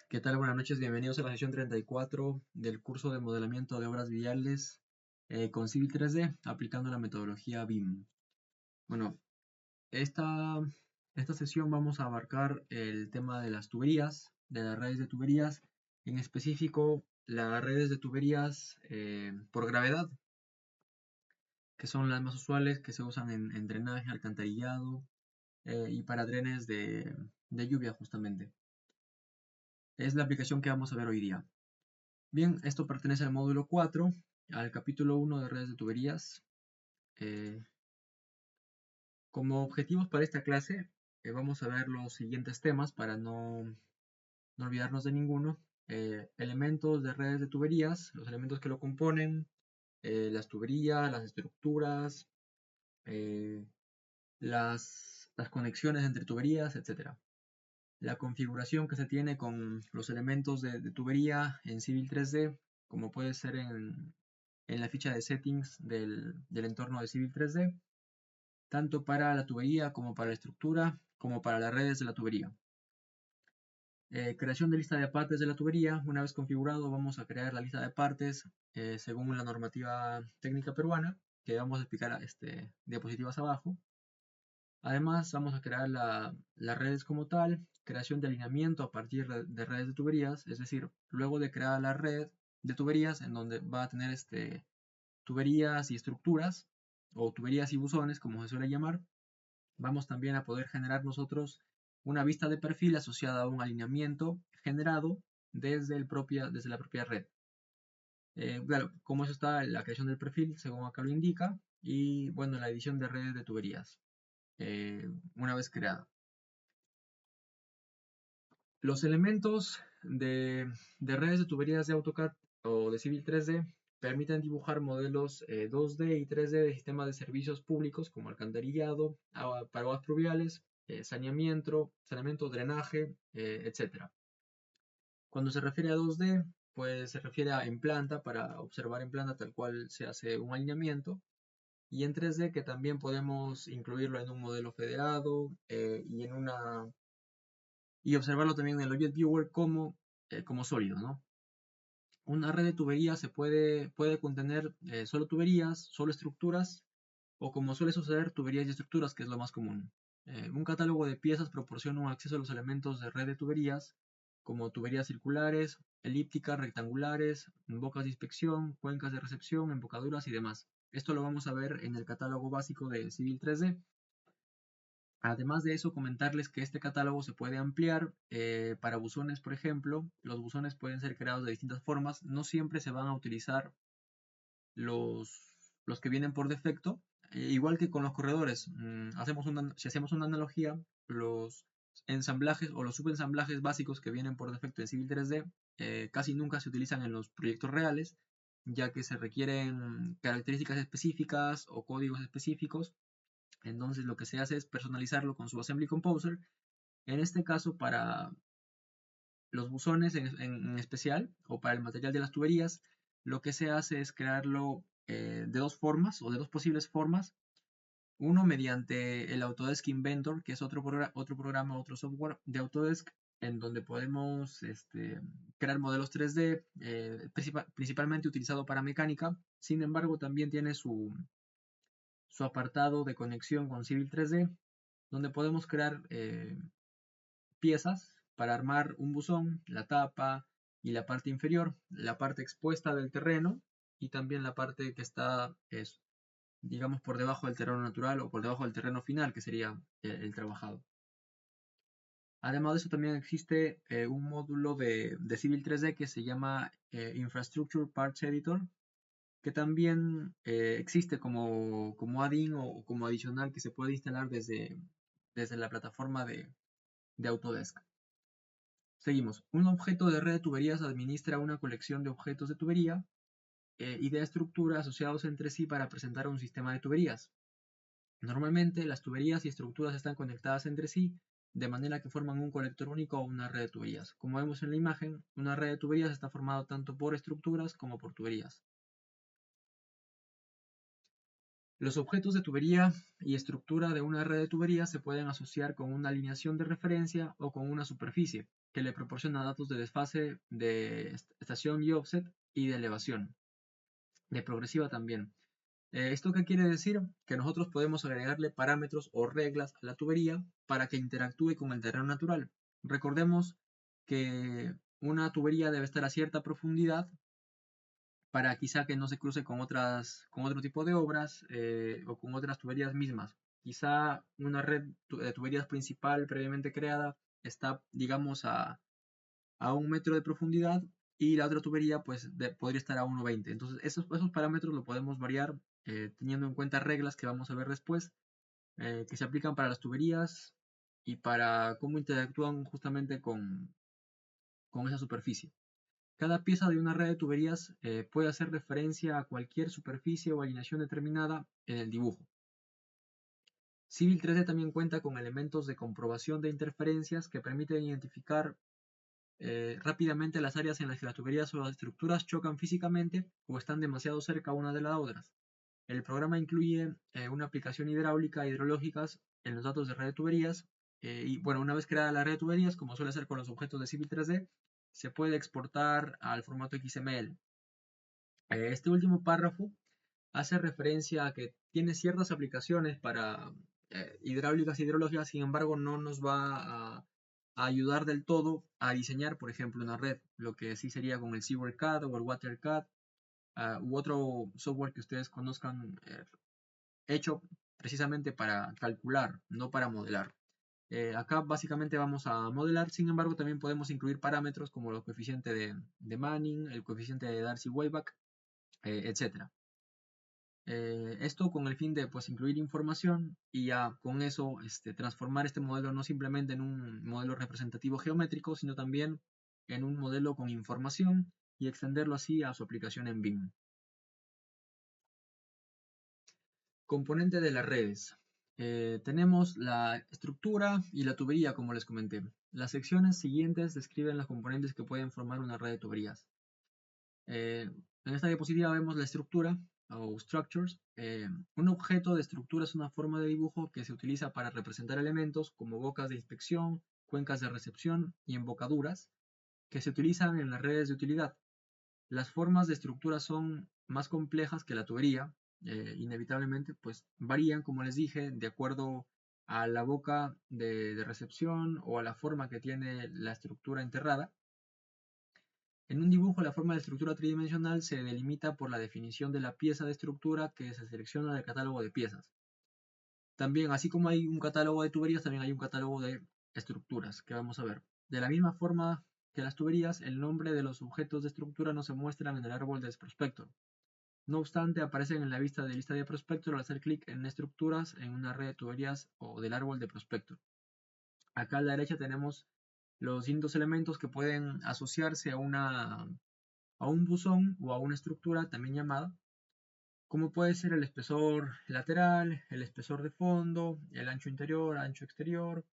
¿Qué tal? Buenas noches, bienvenidos a la sesión 34 del curso de modelamiento de obras viales con Civil 3D, aplicando la metodología BIM. Bueno, esta sesión vamos a abarcar el tema de las tuberías, de las redes de tuberías, en específico las redes de tuberías por gravedad, que son las más usuales que se usan en drenaje, alcantarillado y para drenes de lluvia justamente. Es la aplicación que vamos a ver hoy día. Bien, esto pertenece al módulo 4, al capítulo 1 de redes de tuberías. Eh, Como objetivos para esta clase, vamos a ver los siguientes temas para no olvidarnos de ninguno. Elementos de redes de tuberías, los elementos que lo componen, las tuberías, las estructuras, eh, las conexiones entre tuberías, etc. La configuración que se tiene con los elementos de tubería en Civil 3D, como puede ser en la ficha de settings del entorno de Civil 3D, tanto para la tubería como para la estructura, como para las redes de la tubería. Creación de lista de partes de la tubería. Una vez configurado, vamos a crear la lista de partes según la normativa técnica peruana, que vamos a explicar diapositivas abajo. Además, vamos a crear las redes como tal, creación de alineamiento a partir de redes de tuberías, es decir, luego de crear la red de tuberías, en donde va a tener tuberías y estructuras, o tuberías y buzones, como se suele llamar, vamos también a poder generar nosotros una vista de perfil asociada a un alineamiento generado desde la propia red. Claro, como eso está la creación del perfil, según acá lo indica, y bueno, la edición de redes de tuberías, una vez creada. Los elementos de redes de tuberías de AutoCAD o de Civil 3D permiten dibujar modelos 2D y 3D de sistemas de servicios públicos como alcantarillado, paraguas pluviales, saneamiento, drenaje, etc. Cuando se refiere a 2D, pues se refiere a en planta, para observar en planta tal cual se hace un alineamiento, y en 3D que también podemos incluirlo en un modelo federado y observarlo también en el Object Viewer como sólido, ¿no? Una red de tuberías puede contener solo tuberías, solo estructuras, o como suele suceder, tuberías y estructuras, que es lo más común. Un catálogo de piezas proporciona un acceso a los elementos de red de tuberías, como tuberías circulares, elípticas, rectangulares, bocas de inspección, cuencas de recepción, embocaduras y demás. Esto lo vamos a ver en el catálogo básico de Civil 3D. Además de eso, comentarles que este catálogo se puede ampliar para buzones, por ejemplo. Los buzones pueden ser creados de distintas formas. No siempre se van a utilizar los que vienen por defecto. Igual que con los corredores. Si hacemos una analogía, los ensamblajes o los subensamblajes básicos que vienen por defecto en Civil 3D casi nunca se utilizan en los proyectos reales, ya que se requieren características específicas o códigos específicos. Entonces lo que se hace es personalizarlo con su Assembly Composer. En este caso, para los buzones en especial, o para el material de las tuberías, lo que se hace es crearlo de dos formas, o de dos posibles formas. Uno mediante el Autodesk Inventor, que es otro programa, otro software de Autodesk, en donde podemos crear modelos 3D, principalmente utilizado para mecánica. Sin embargo, también tiene su apartado de conexión con Civil 3D, donde podemos crear piezas para armar un buzón, la tapa y la parte inferior, la parte expuesta del terreno y también la parte que está, digamos, por debajo del terreno natural o por debajo del terreno final, que sería el trabajado. Además de eso, también existe un módulo de Civil 3D que se llama Infrastructure Parts Editor, que también existe como add-in o como adicional que se puede instalar desde la plataforma de Autodesk. Seguimos. Un objeto de red de tuberías administra una colección de objetos de tubería y de estructura asociados entre sí para presentar un sistema de tuberías. Normalmente las tuberías y estructuras están conectadas entre sí de manera que forman un colector único o una red de tuberías. Como vemos en la imagen, una red de tuberías está formada tanto por estructuras como por tuberías. Los objetos de tubería y estructura de una red de tuberías se pueden asociar con una alineación de referencia o con una superficie, que le proporciona datos de desfase de estación y offset y de elevación, de progresiva también. ¿Esto qué quiere decir? Que nosotros podemos agregarle parámetros o reglas a la tubería para que interactúe con el terreno natural. Recordemos que una tubería debe estar a cierta profundidad para quizá que no se cruce con otro tipo de obras o con otras tuberías mismas. Quizá una red de tuberías principal previamente creada está, digamos, a 1 metro de profundidad y la otra tubería pues podría estar a 1,20. Entonces esos parámetros lo podemos variar teniendo en cuenta reglas que vamos a ver después, que se aplican para las tuberías y para cómo interactúan justamente con esa superficie. Cada pieza de una red de tuberías puede hacer referencia a cualquier superficie o alineación determinada en el dibujo. Civil 3D también cuenta con elementos de comprobación de interferencias que permiten identificar rápidamente las áreas en las que las tuberías o las estructuras chocan físicamente o están demasiado cerca una de las otras. El programa incluye una aplicación hidráulica e hidrológicas en los datos de red de tuberías y bueno, una vez creada la red de tuberías, como suele ser con los objetos de Civil 3D, se puede exportar al formato XML. Este último párrafo hace referencia a que tiene ciertas aplicaciones para hidráulicas e hidrológicas, sin embargo no nos va a ayudar del todo a diseñar, por ejemplo, una red, lo que sí sería con el SeaWorld-CAD o el WaterCAD u otro software que ustedes conozcan hecho precisamente para calcular, no para modelar. Acá básicamente vamos a modelar, sin embargo también podemos incluir parámetros como el coeficiente de Manning, el coeficiente de Darcy-Weisbach, etc. Esto con el fin de pues, incluir información y ya con eso transformar este modelo no simplemente en un modelo representativo geométrico, sino también en un modelo con información y extenderlo así a su aplicación en BIM. Componente de las redes. Tenemos la estructura y la tubería, como les comenté. Las secciones siguientes describen los componentes que pueden formar una red de tuberías. En esta diapositiva vemos la estructura o structures. Un objeto de estructura es una forma de dibujo que se utiliza para representar elementos como bocas de inspección, cuencas de recepción y embocaduras que se utilizan en las redes de utilidad. Las formas de estructura son más complejas que la tubería, inevitablemente, pues varían, como les dije, de acuerdo a la boca de recepción o a la forma que tiene la estructura enterrada. En un dibujo, la forma de estructura tridimensional se delimita por la definición de la pieza de estructura que se selecciona del catálogo de piezas. También, así como hay un catálogo de tuberías, también hay un catálogo de estructuras, que vamos a ver. De la misma forma que las tuberías, el nombre de los objetos de estructura no se muestran en el árbol de prospector. No obstante, aparecen en la lista de prospector al hacer clic en estructuras en una red de tuberías o del árbol de prospector. Acá a la derecha tenemos los distintos elementos que pueden asociarse a un buzón o a una estructura también llamada, como puede ser el espesor lateral, el espesor de fondo, el ancho interior, ancho exterior,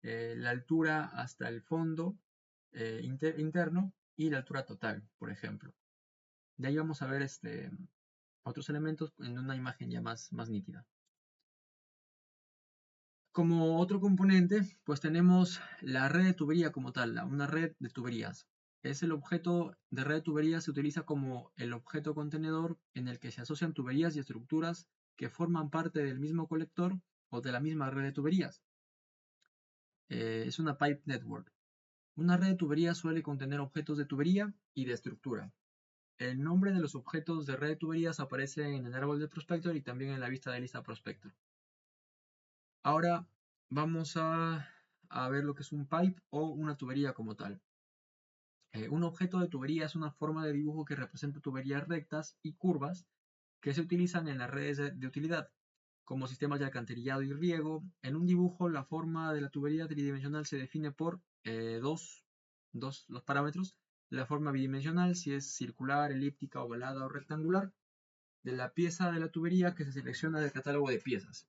la altura hasta el fondo interno y la altura total, por ejemplo. De ahí vamos a ver otros elementos en una imagen ya más nítida. Como otro componente, pues tenemos la red de tubería como tal, una red de tuberías. Es el objeto de red de tuberías, se utiliza como el objeto contenedor en el que se asocian tuberías y estructuras que forman parte del mismo colector o de la misma red de tuberías. Es una pipe network. Una red de tuberías suele contener objetos de tubería y de estructura. El nombre de los objetos de red de tuberías aparece en el árbol de prospector y también en la vista de lista prospector. Ahora vamos a ver lo que es un pipe o una tubería como tal. Un objeto de tubería es una forma de dibujo que representa tuberías rectas y curvas que se utilizan en las redes de utilidad, como sistemas de alcantarillado y riego. En un dibujo, la forma de la tubería tridimensional se define por los parámetros. La forma bidimensional, si es circular, elíptica, ovalada o rectangular, de la pieza de la tubería que se selecciona del catálogo de piezas.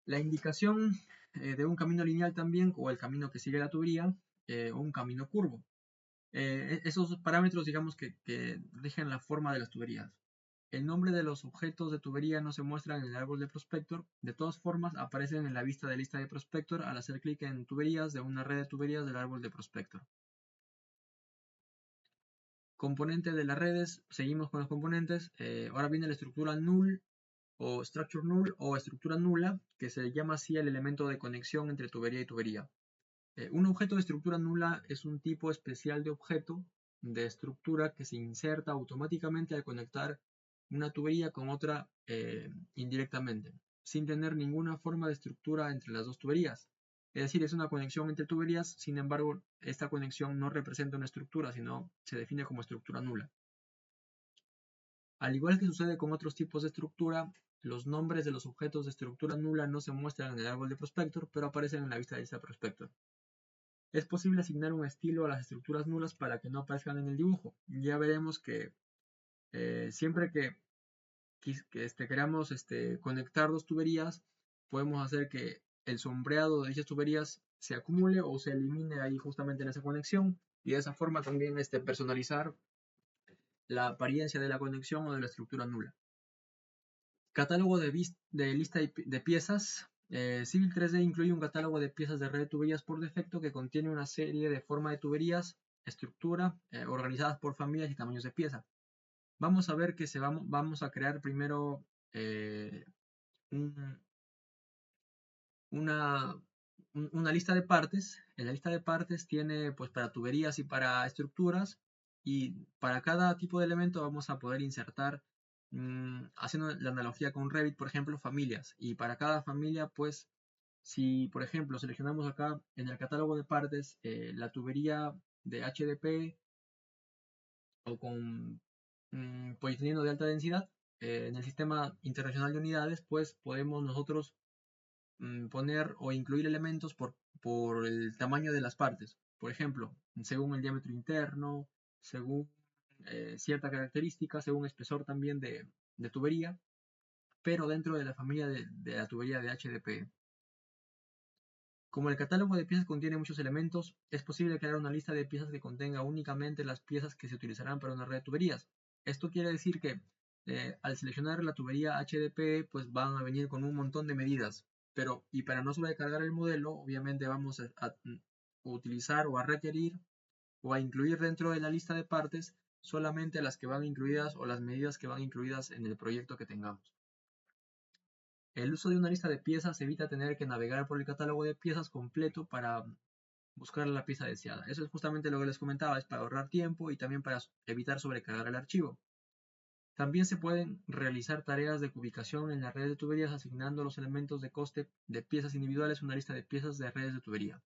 La indicación de un camino lineal también, o el camino que sigue la tubería, o un camino curvo. Esos parámetros, digamos, que rigen la forma de las tuberías. el nombre de los objetos de tubería no se muestran en el árbol de prospector. De todas formas, aparecen en la vista de lista de prospector al hacer clic en tuberías de una red de tuberías del árbol de prospector. Componente de las redes, seguimos con los componentes. Ahora viene la estructura null o structure null o estructura nula, que se llama así el elemento de conexión entre tubería y tubería. Un objeto de estructura nula es un tipo especial de objeto de estructura que se inserta automáticamente al conectar una tubería con otra indirectamente, sin tener ninguna forma de estructura entre las dos tuberías. Es decir, es una conexión entre tuberías, sin embargo, esta conexión no representa una estructura, sino se define como estructura nula. Al igual que sucede con otros tipos de estructura, los nombres de los objetos de estructura nula no se muestran en el árbol de prospector, pero aparecen en la vista de lista prospector. Es posible asignar un estilo a las estructuras nulas para que no aparezcan en el dibujo. Ya veremos que siempre que queramos conectar dos tuberías, podemos hacer que el sombreado de dichas tuberías se acumule o se elimine ahí justamente en esa conexión, y de esa forma también personalizar la apariencia de la conexión o de la estructura nula. Catálogo de lista de piezas. Civil 3D incluye un catálogo de piezas de red de tuberías por defecto que contiene una serie de forma de tuberías, estructura, organizadas por familias y tamaños de pieza. Vamos a ver que vamos a crear primero una lista de partes. En la lista de partes tiene pues para tuberías y para estructuras, y para cada tipo de elemento vamos a poder insertar, haciendo la analogía con Revit, por ejemplo, familias, y para cada familia pues si por ejemplo seleccionamos acá en el catálogo de partes la tubería de HDP o con polietileno de alta densidad, en el sistema internacional de unidades pues podemos nosotros poner o incluir elementos por el tamaño de las partes. Por ejemplo, según el diámetro interno, según cierta característica, según espesor también de tubería, pero dentro de la familia de la tubería de HDPE. Como el catálogo de piezas contiene muchos elementos, es posible crear una lista de piezas que contenga únicamente las piezas que se utilizarán para una red de tuberías. Esto quiere decir que al seleccionar la tubería HDPE, pues van a venir con un montón de medidas, y para no sobrecargar el modelo, obviamente vamos a utilizar o a requerir o a incluir dentro de la lista de partes solamente las que van incluidas o las medidas que van incluidas en el proyecto que tengamos. El uso de una lista de piezas evita tener que navegar por el catálogo de piezas completo para buscar la pieza deseada. Eso es justamente lo que les comentaba, es para ahorrar tiempo y también para evitar sobrecargar el archivo. También se pueden realizar tareas de ubicación en la red de tuberías asignando los elementos de coste de piezas individuales a una lista de piezas de redes de tubería.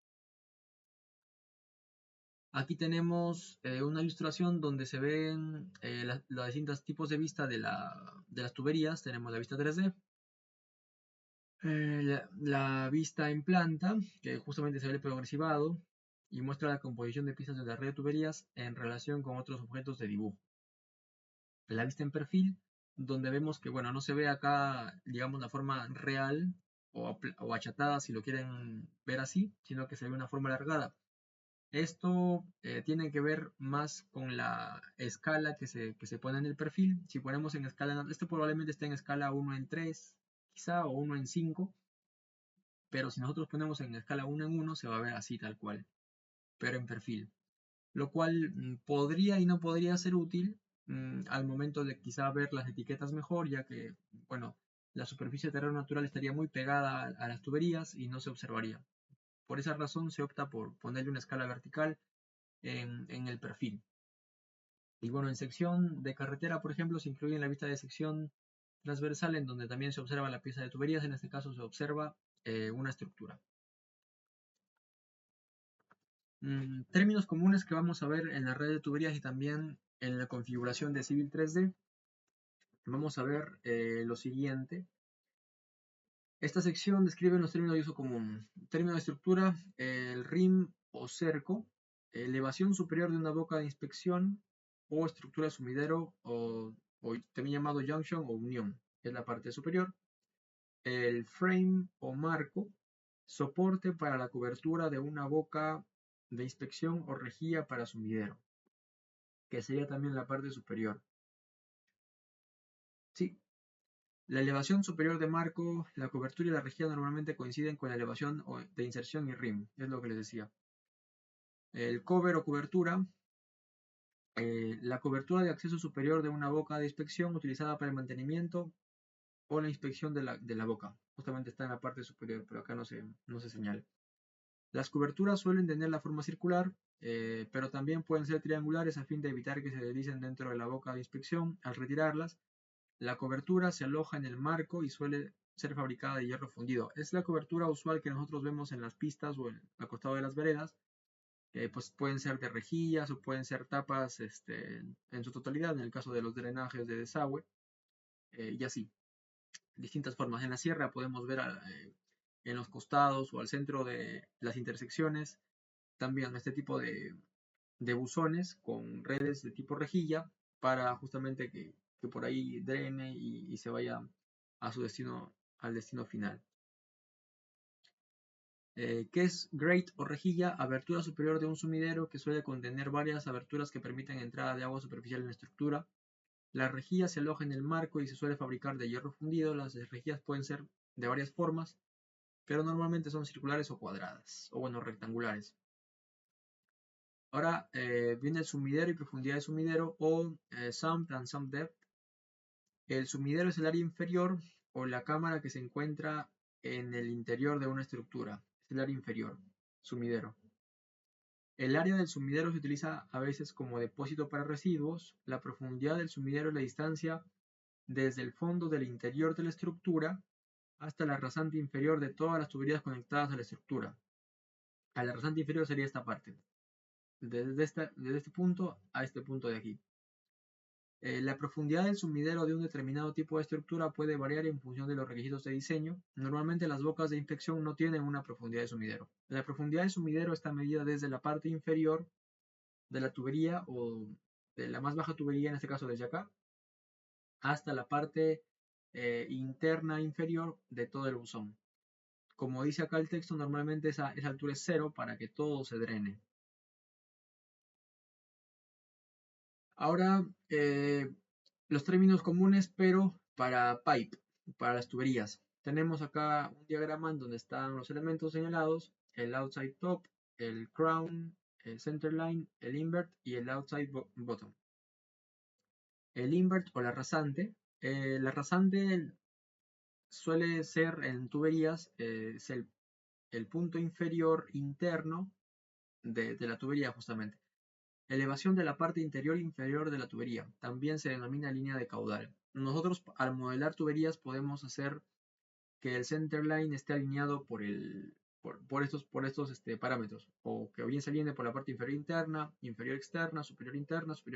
Aquí tenemos una ilustración donde se ven los distintos tipos de vista de las tuberías. Tenemos la vista 3D, la vista en planta, que justamente se ve progresivado y muestra la composición de piezas de la red de tuberías en relación con otros objetos de dibujo. La vista en perfil, donde vemos que, bueno, no se ve acá, digamos, la forma real o achatada, si lo quieren ver así, sino que se ve una forma alargada. Esto tiene que ver más con la escala que se pone en el perfil. Si ponemos en escala, esto probablemente esté en escala 1 en 3, quizá, o 1 en 5, pero si nosotros ponemos en escala 1 en 1, se va a ver así tal cual, pero en perfil. Lo cual podría y no podría ser útil al momento de quizá ver las etiquetas mejor, ya que, bueno, la superficie de terreno natural estaría muy pegada a las tuberías y no se observaría. Por esa razón se opta por ponerle una escala vertical en el perfil. Y bueno, en sección de carretera, por ejemplo, se incluye en la vista de sección transversal, en donde también se observa la pieza de tuberías. En este caso se observa una estructura. Términos comunes que vamos a ver en la red de tuberías y también en la configuración de Civil 3D. Vamos a ver lo siguiente. Esta sección describe los términos de uso común. Término de estructura, el rim o cerco, elevación superior de una boca de inspección o estructura sumidero o también llamado junction o unión, que es la parte superior. El frame o marco, soporte para la cobertura de una boca de inspección o rejilla para sumidero, que sería también la parte superior. Sí, la elevación superior de marco, la cobertura y la rejilla normalmente coinciden con la elevación de inserción y rim, es lo que les decía. El cover o cobertura, la cobertura de acceso superior de una boca de inspección utilizada para el mantenimiento o la inspección de la boca. Justamente está en la parte superior, pero acá no se señala. Las coberturas suelen tener la forma circular, pero también pueden ser triangulares a fin de evitar que se deslicen dentro de la boca de inspección. Al retirarlas, la cobertura se aloja en el marco y suele ser fabricada de hierro fundido. Es la cobertura usual que nosotros vemos en las pistas o al costado de las veredas. Pues pueden ser de rejillas o pueden ser tapas en su totalidad, en el caso de los drenajes de desagüe, y así. Distintas formas. En la sierra podemos ver en los costados o al centro de las intersecciones también este tipo de buzones con redes de tipo rejilla para justamente que por ahí drene y se vaya a su destino, al destino final. ¿Qué es grate o rejilla? Abertura superior de un sumidero que suele contener varias aberturas que permiten entrada de agua superficial en la estructura. La rejilla se aloja en el marco y se suele fabricar de hierro fundido. Las rejillas pueden ser de varias formas, pero normalmente son circulares o cuadradas, o bueno, rectangulares. Ahora viene el sumidero y profundidad de sumidero o sump and sump depth. El sumidero es el área inferior o la cámara que se encuentra en el interior de una estructura. Es el área inferior, sumidero. El área del sumidero se utiliza a veces como depósito para residuos. La profundidad del sumidero es la distancia desde el fondo del interior de la estructura hasta la rasante inferior de todas las tuberías conectadas a la estructura. A la rasante inferior sería esta parte, desde este punto a este punto de aquí. La profundidad del sumidero de un determinado tipo de estructura puede variar en función de los requisitos de diseño. Normalmente las bocas de inspección no tienen una profundidad de sumidero. La profundidad de sumidero está medida desde la parte inferior de la tubería o de la más baja tubería, en este caso desde acá, hasta la parte interna inferior de todo el buzón. Como dice acá el texto, normalmente esa altura es 0 para que todo se drene. Ahora, los términos comunes, pero para pipe, para las tuberías. Tenemos acá un diagrama en donde están los elementos señalados, el outside top, el crown, el center line, el invert y el outside bottom. El invert o la rasante suele ser en tuberías, es el punto inferior interno de la tubería justamente. Elevación de la parte interior e inferior de la tubería. También se denomina línea de caudal. Nosotros al modelar tuberías podemos hacer que el center line esté alineado por estos parámetros. O que bien se alinee por la parte inferior interna, inferior externa, superior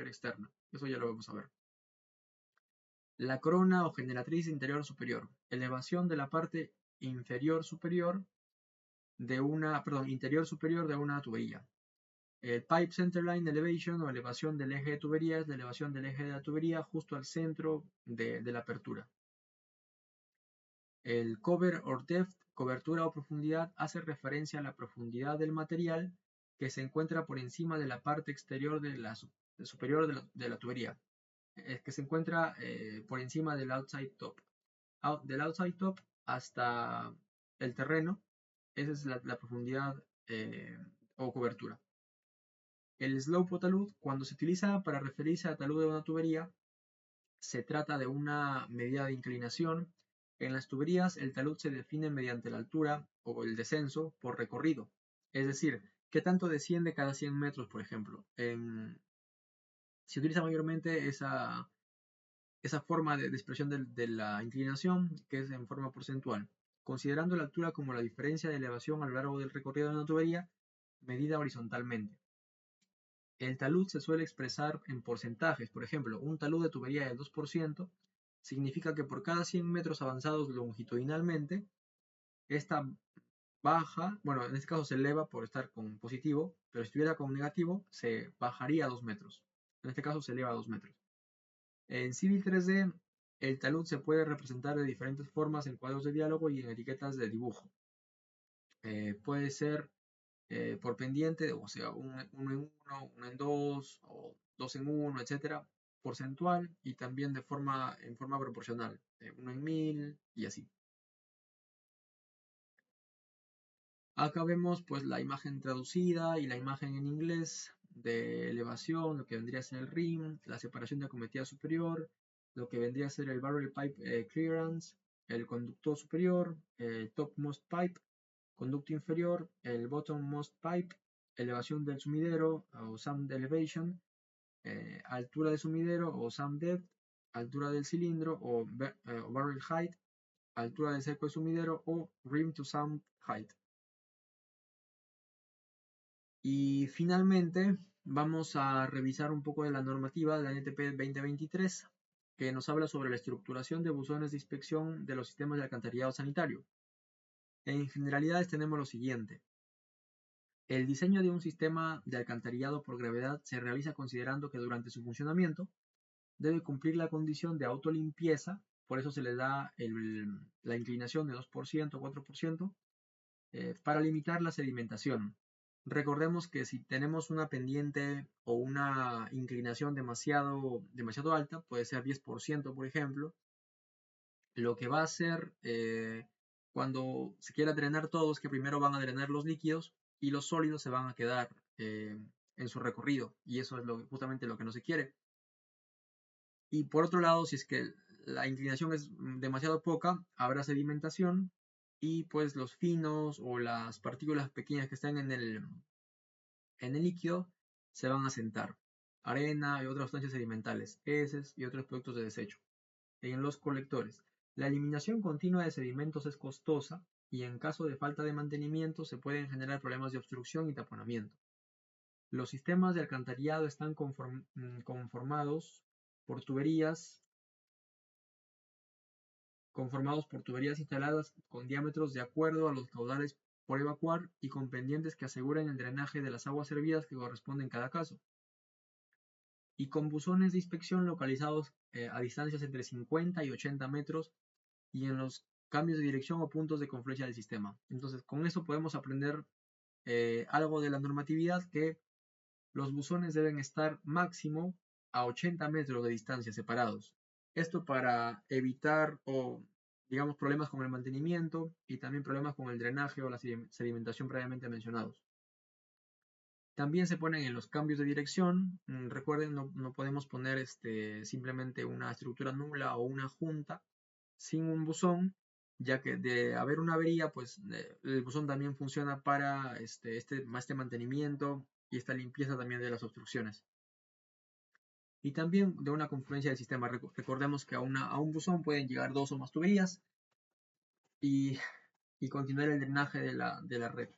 externa. Eso ya lo vamos a ver. La corona o generatriz interior superior. Elevación de la parte inferior superior de interior superior de una tubería. El Pipe Centerline Elevation o elevación del eje de tubería es la elevación del eje de la tubería justo al centro de la apertura. El Cover or Depth, cobertura o profundidad, hace referencia a la profundidad del material que se encuentra por encima de la parte exterior superior de la tubería, que se encuentra por encima del outside top. Del outside top hasta el terreno, esa es la profundidad o cobertura. El slope o talud, cuando se utiliza para referirse al talud de una tubería, se trata de una medida de inclinación. En las tuberías, el talud se define mediante la altura o el descenso por recorrido. Es decir, qué tanto desciende cada 100 metros, por ejemplo. Se utiliza mayormente esa forma de expresión de la inclinación, que es en forma porcentual, considerando la altura como la diferencia de elevación a lo largo del recorrido de una tubería medida horizontalmente. El talud se suele expresar en porcentajes. Por ejemplo, un talud de tubería del 2% significa que por cada 100 metros avanzados longitudinalmente, esta baja, bueno, en este caso se eleva por estar con positivo, pero si estuviera con negativo, se bajaría a 2 metros. En este caso se eleva a 2 metros. En Civil 3D, el talud se puede representar de diferentes formas en cuadros de diálogo y en etiquetas de dibujo. Puede ser por pendiente, o sea, uno en uno en dos, o dos en uno, etcétera. porcentual y también en forma proporcional, 1 en 1000 y así. Acá vemos pues la imagen traducida y la imagen en inglés de elevación, lo que vendría a ser el rim, la separación de acometida superior, lo que vendría a ser el barrel pipe clearance, el conducto superior, el topmost pipe, conducto inferior, el bottommost pipe, elevación del sumidero o summed elevation, altura de sumidero o summed depth, altura del cilindro o barrel height, altura del cerco de sumidero o rim to summed height. Y finalmente vamos a revisar un poco de la normativa de la NTP 2023 que nos habla sobre la estructuración de buzones de inspección de los sistemas de alcantarillado sanitario. En generalidades tenemos lo siguiente. El diseño de un sistema de alcantarillado por gravedad se realiza considerando que durante su funcionamiento debe cumplir la condición de autolimpieza, por eso se le da la inclinación de 2% o 4%, para limitar la sedimentación. Recordemos que si tenemos una pendiente o una inclinación demasiado alta, puede ser 10% por ejemplo, lo que va a hacer cuando se quiera drenar todo es que primero van a drenar los líquidos y los sólidos se van a quedar en su recorrido, y eso es justamente lo que no se quiere. Y por otro lado, si es que la inclinación es demasiado poca, habrá sedimentación y pues los finos o las partículas pequeñas que están en el líquido se van a sentar. Arena y otras sustancias sedimentales, heces y otros productos de desecho. En los colectores, la eliminación continua de sedimentos es costosa y en caso de falta de mantenimiento se pueden generar problemas de obstrucción y taponamiento. Los sistemas de alcantarillado están conformados por tuberías instaladas con diámetros de acuerdo a los caudales por evacuar y con pendientes que aseguren el drenaje de las aguas servidas que corresponde en cada caso. Y con buzones de inspección localizados a distancias entre 50 y 80 metros y en los cambios de dirección o puntos de confluencia del sistema. Entonces, con eso podemos aprender algo de la normatividad, que los buzones deben estar máximo a 80 metros de distancia separados. Esto para evitar digamos problemas con el mantenimiento y también problemas con el drenaje o la sedimentación previamente mencionados. También se ponen en los cambios de dirección. Recuerden, no podemos poner simplemente una estructura nula o una junta sin un buzón, ya que de haber una avería, pues el buzón también funciona para este mantenimiento y esta limpieza también de las obstrucciones. Y también de una confluencia del sistema. Recordemos que a un buzón pueden llegar 2 o más tuberías y continuar el drenaje de la red.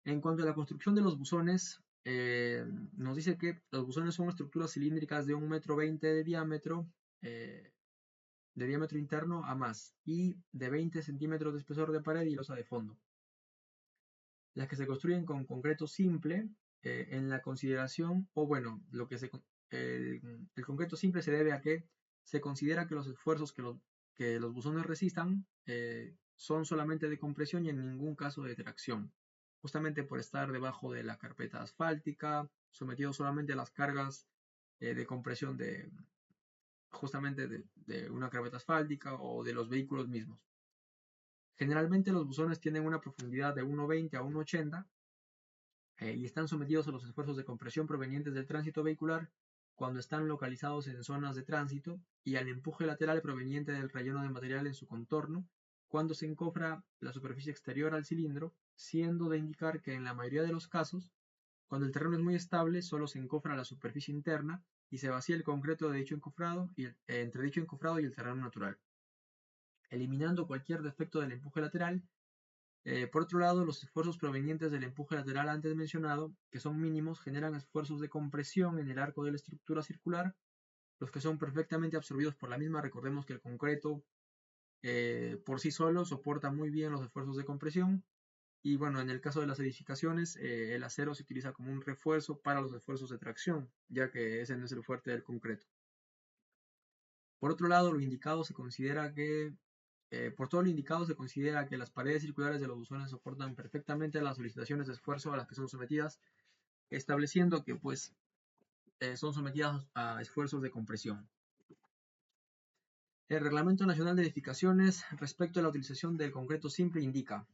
En cuanto a la construcción de los buzones, nos dice que los buzones son estructuras cilíndricas de 1,20 m de diámetro, de diámetro interno a más, y de 20 centímetros de espesor de pared y losa de fondo. Las que se construyen con concreto simple, en la consideración, o bueno, el concreto simple se debe a que se considera que los esfuerzos que los buzones resistan son solamente de compresión y en ningún caso de tracción, justamente por estar debajo de la carpeta asfáltica, sometido solamente a las cargas de compresión justamente de una carpeta asfáltica o de los vehículos mismos. Generalmente los buzones tienen una profundidad de 1,20 a 1,80 y están sometidos a los esfuerzos de compresión provenientes del tránsito vehicular cuando están localizados en zonas de tránsito y al empuje lateral proveniente del relleno de material en su contorno cuando se encofra la superficie exterior al cilindro, siendo de indicar que en la mayoría de los casos, cuando el terreno es muy estable, solo se encofra la superficie interna y se vacía el concreto de dicho encofrado entre dicho encofrado y el terreno natural, eliminando cualquier defecto del empuje lateral. Por otro lado, los esfuerzos provenientes del empuje lateral antes mencionado, que son mínimos, generan esfuerzos de compresión en el arco de la estructura circular, los que son perfectamente absorbidos por la misma. Recordemos que el concreto por sí solo soporta muy bien los esfuerzos de compresión. Y bueno, en el caso de las edificaciones, el acero se utiliza como un refuerzo para los esfuerzos de tracción, ya que ese no es el fuerte del concreto. Por otro lado, lo indicado se considera que por todo lo indicado, se considera que las paredes circulares de los buzones soportan perfectamente las solicitaciones de esfuerzo a las que son sometidas, estableciendo que pues son sometidas a esfuerzos de compresión. El Reglamento Nacional de Edificaciones respecto a la utilización del concreto simple indica: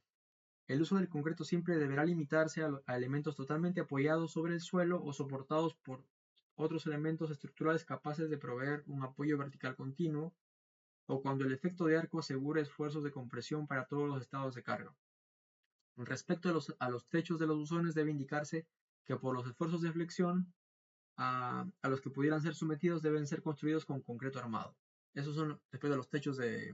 el uso del concreto simple deberá limitarse a elementos totalmente apoyados sobre el suelo o soportados por otros elementos estructurales capaces de proveer un apoyo vertical continuo, o cuando el efecto de arco asegure esfuerzos de compresión para todos los estados de carga. Respecto a los techos de los buzones, debe indicarse que por los esfuerzos de flexión a los que pudieran ser sometidos deben ser construidos con concreto armado. Esos son respecto a los techos de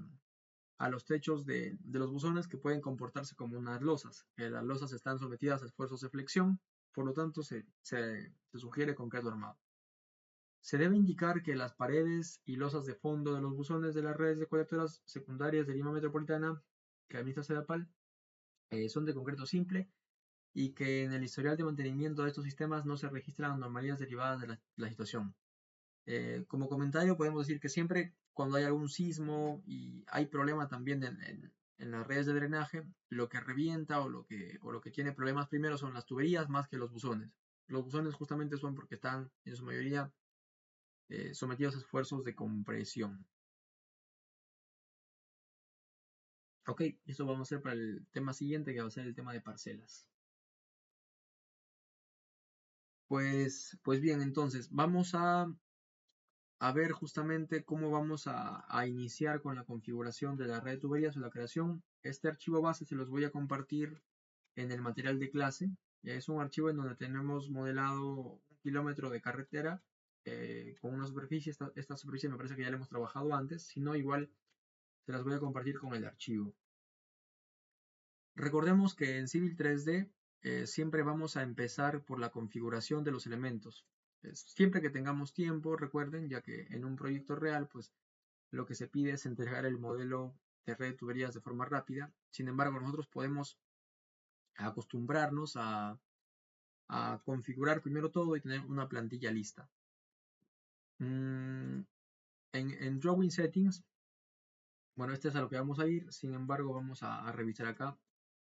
los buzones, que pueden comportarse como unas losas. Las losas están sometidas a esfuerzos de flexión, por lo tanto se sugiere concreto armado. Se debe indicar que las paredes y losas de fondo de los buzones de las redes de colectoras secundarias de Lima Metropolitana que administra Sedapal son de concreto simple, y que en el historial de mantenimiento de estos sistemas no se registran anomalías derivadas de la situación. Como comentario, podemos decir que siempre cuando hay algún sismo y hay problema también en las redes de drenaje, lo que revienta o lo que tiene problemas primero son las tuberías más que los buzones. Los buzones justamente son porque están en su mayoría sometidos a esfuerzos de compresión. Ok, eso vamos a hacer para el tema siguiente, que va a ser el tema de parcelas. Pues bien, entonces vamos a ver justamente cómo vamos a iniciar con la configuración de la red de tuberías o la creación. Este archivo base se los voy a compartir en el material de clase. Es un archivo en donde tenemos modelado 1 kilómetro de carretera con una superficie. Esta superficie me parece que ya la hemos trabajado antes, si no, igual se las voy a compartir con el archivo. Recordemos que en Civil 3D siempre vamos a empezar por la configuración de los elementos. Siempre que tengamos tiempo, recuerden, ya que en un proyecto real, pues lo que se pide es entregar el modelo de red de tuberías de forma rápida. Sin embargo, nosotros podemos acostumbrarnos a configurar primero todo y tener una plantilla lista. En Drawing Settings, bueno, este es a lo que vamos a ir. Sin embargo, vamos a revisar acá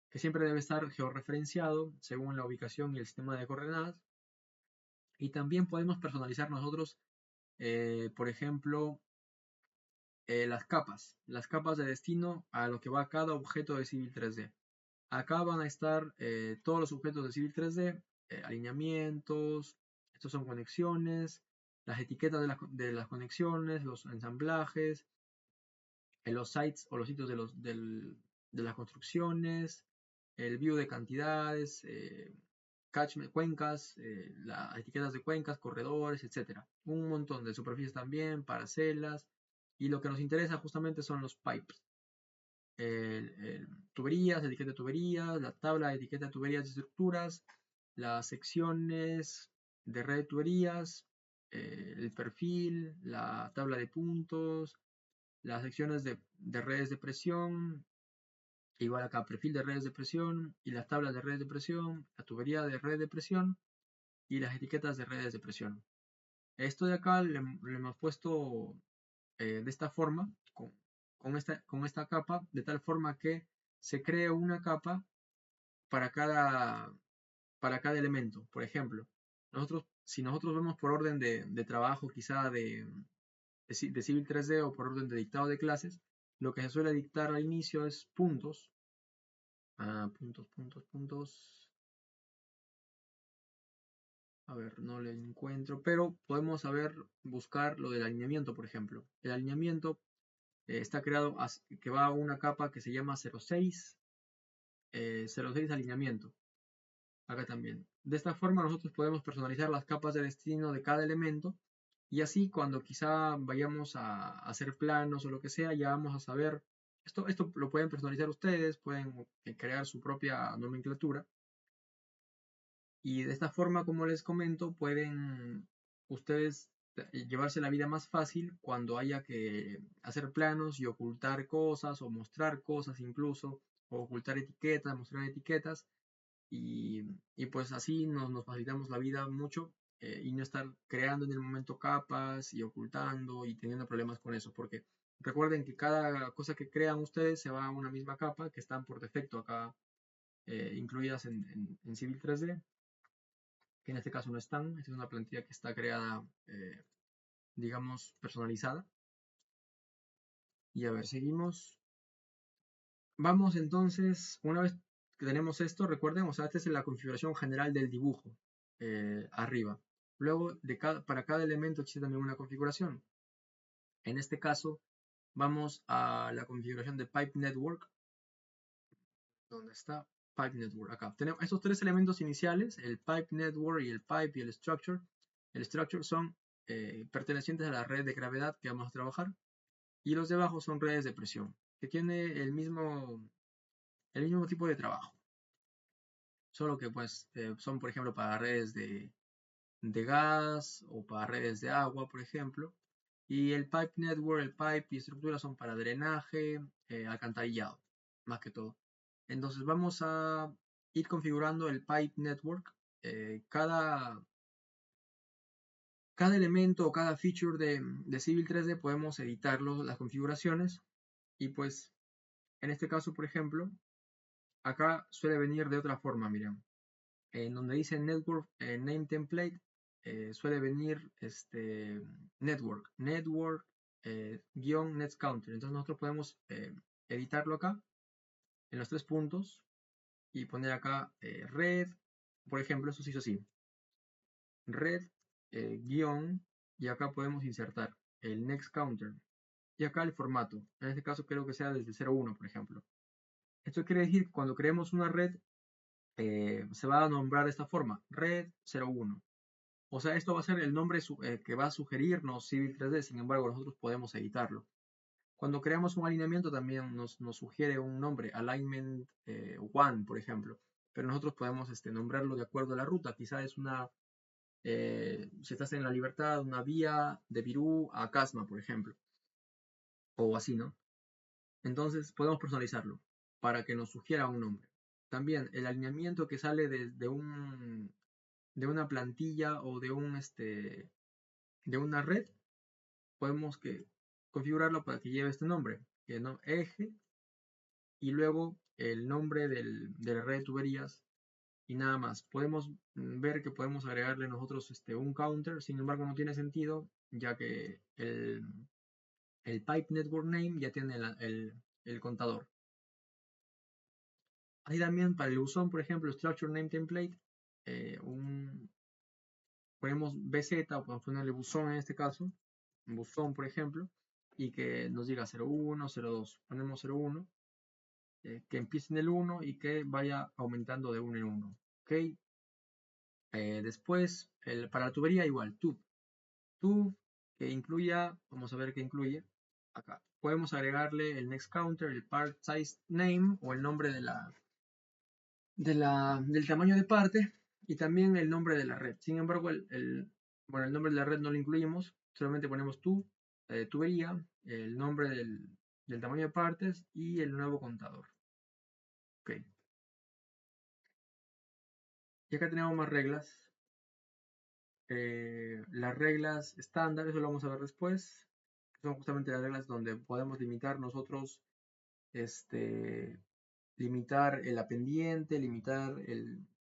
que siempre debe estar georreferenciado según la ubicación y el sistema de coordenadas. Y también podemos personalizar nosotros, por ejemplo, las capas de destino a lo que va cada objeto de Civil 3D. Acá van a estar todos los objetos de Civil 3D, alineamientos, estos son conexiones, las etiquetas de las conexiones, los ensamblajes, los sites o los sitios de las construcciones, el view de cantidades, cuencas, las etiquetas de cuencas, corredores, etc. Un montón de superficies también, parcelas, y lo que nos interesa justamente son los pipes. Tuberías, etiqueta de tuberías, la tabla de etiqueta de tuberías y estructuras, las secciones de red de tuberías, el perfil, la tabla de puntos, las secciones de redes de presión, igual acá perfil de redes de presión y las tablas de redes de presión, la tubería de red de presión y las etiquetas de redes de presión. Esto de acá le hemos puesto de esta forma, con esta capa, de tal forma que se cree una capa para cada elemento. Por ejemplo, si nosotros vemos por orden de trabajo, quizá de Civil 3D o por orden de dictado de clases, lo que se suele dictar al inicio es puntos. Puntos. A ver, no le encuentro, pero podemos buscar lo del alineamiento, por ejemplo. El alineamiento está creado que va a una capa que se llama 06, 06 alineamiento. Acá también. De esta forma nosotros podemos personalizar las capas de destino de cada elemento, y así cuando quizá vayamos a hacer planos o lo que sea, ya vamos a saber. Esto lo pueden personalizar ustedes, pueden crear su propia nomenclatura. Y de esta forma, como les comento, pueden ustedes llevarse la vida más fácil cuando haya que hacer planos y ocultar cosas o mostrar cosas incluso, o ocultar etiquetas, mostrar etiquetas, y pues así nos facilitamos la vida mucho, y no estar creando en el momento capas y ocultando y teniendo problemas con eso, porque recuerden que cada cosa que crean ustedes se va a una misma capa que están por defecto acá incluidas en Civil 3D. que en este caso no están. Esta es una plantilla que está creada, digamos, personalizada. Y a ver, seguimos. Vamos entonces, una vez que tenemos esto, recuerden, o sea, esta es la configuración general del dibujo, arriba. Luego, para cada elemento existe también una configuración. En este caso, vamos a la configuración de Pipe Network. ¿Dónde está? Pipe Network, acá. Tenemos estos tres elementos iniciales, el Pipe Network y el Pipe y el Structure. El Structure son pertenecientes a la red de gravedad que vamos a trabajar. Y los de abajo son redes de presión, que tiene el mismo tipo de trabajo. Solo que pues son, por ejemplo, para redes de gas o para redes de agua, por ejemplo. Y el Pipe Network, el Pipe y estructura son para drenaje, alcantarillado, más que todo. Entonces vamos a ir configurando el Pipe Network. Cada elemento o cada feature de Civil 3D podemos editarlo, las configuraciones. Y pues en este caso, por ejemplo, acá suele venir de otra forma, miren. En donde dice Network Name Template, suele venir Network guión Net Counter. Entonces nosotros podemos editarlo acá, en los tres puntos, y poner acá red, por ejemplo, eso se hizo así. Red guión, y acá podemos insertar el Next Counter. Y acá el formato. En este caso creo que sea desde 0.1, por ejemplo. Esto quiere decir que cuando creemos una red, se va a nombrar de esta forma, red 01. O sea, esto va a ser el nombre que va a sugerirnos Civil 3D, sin embargo, nosotros podemos editarlo. Cuando creamos un alineamiento también nos sugiere un nombre, Alignment 1, por ejemplo. Pero nosotros podemos nombrarlo de acuerdo a la ruta. Quizá es una, si estás en La Libertad, una vía de Virú a Casma, por ejemplo. O así, ¿no? Entonces podemos personalizarlo para que nos sugiera un nombre. También el alineamiento que sale de una plantilla o de una red, podemos configurarlo para que lleve este nombre, que no eje, y luego el nombre de la red de tuberías y nada más. Podemos ver que podemos agregarle nosotros un counter, sin embargo no tiene sentido, ya que el Pipe Network Name ya tiene el contador. Ahí también para el buzón, por ejemplo, Structure Name Template, ponemos BZ o podemos ponerle buzón en este caso, buzón por ejemplo, y que nos diga 01, 02. Ponemos 01, que empiece en el 1 y que vaya aumentando de 1 en 1. ¿Ok? Después, para la tubería igual, tube. Tube que incluya, vamos a ver qué incluye. Acá. Podemos agregarle el next counter, el part size name o el nombre del tamaño de parte y también el nombre de la red. Sin embargo, el nombre de la red no lo incluimos, solamente ponemos tubería, el nombre del tamaño de partes y el nuevo contador. Ok. Y acá tenemos más reglas. Las reglas estándar, eso lo vamos a ver después. Son justamente las reglas donde podemos limitar nosotros, limitar la pendiente, limitar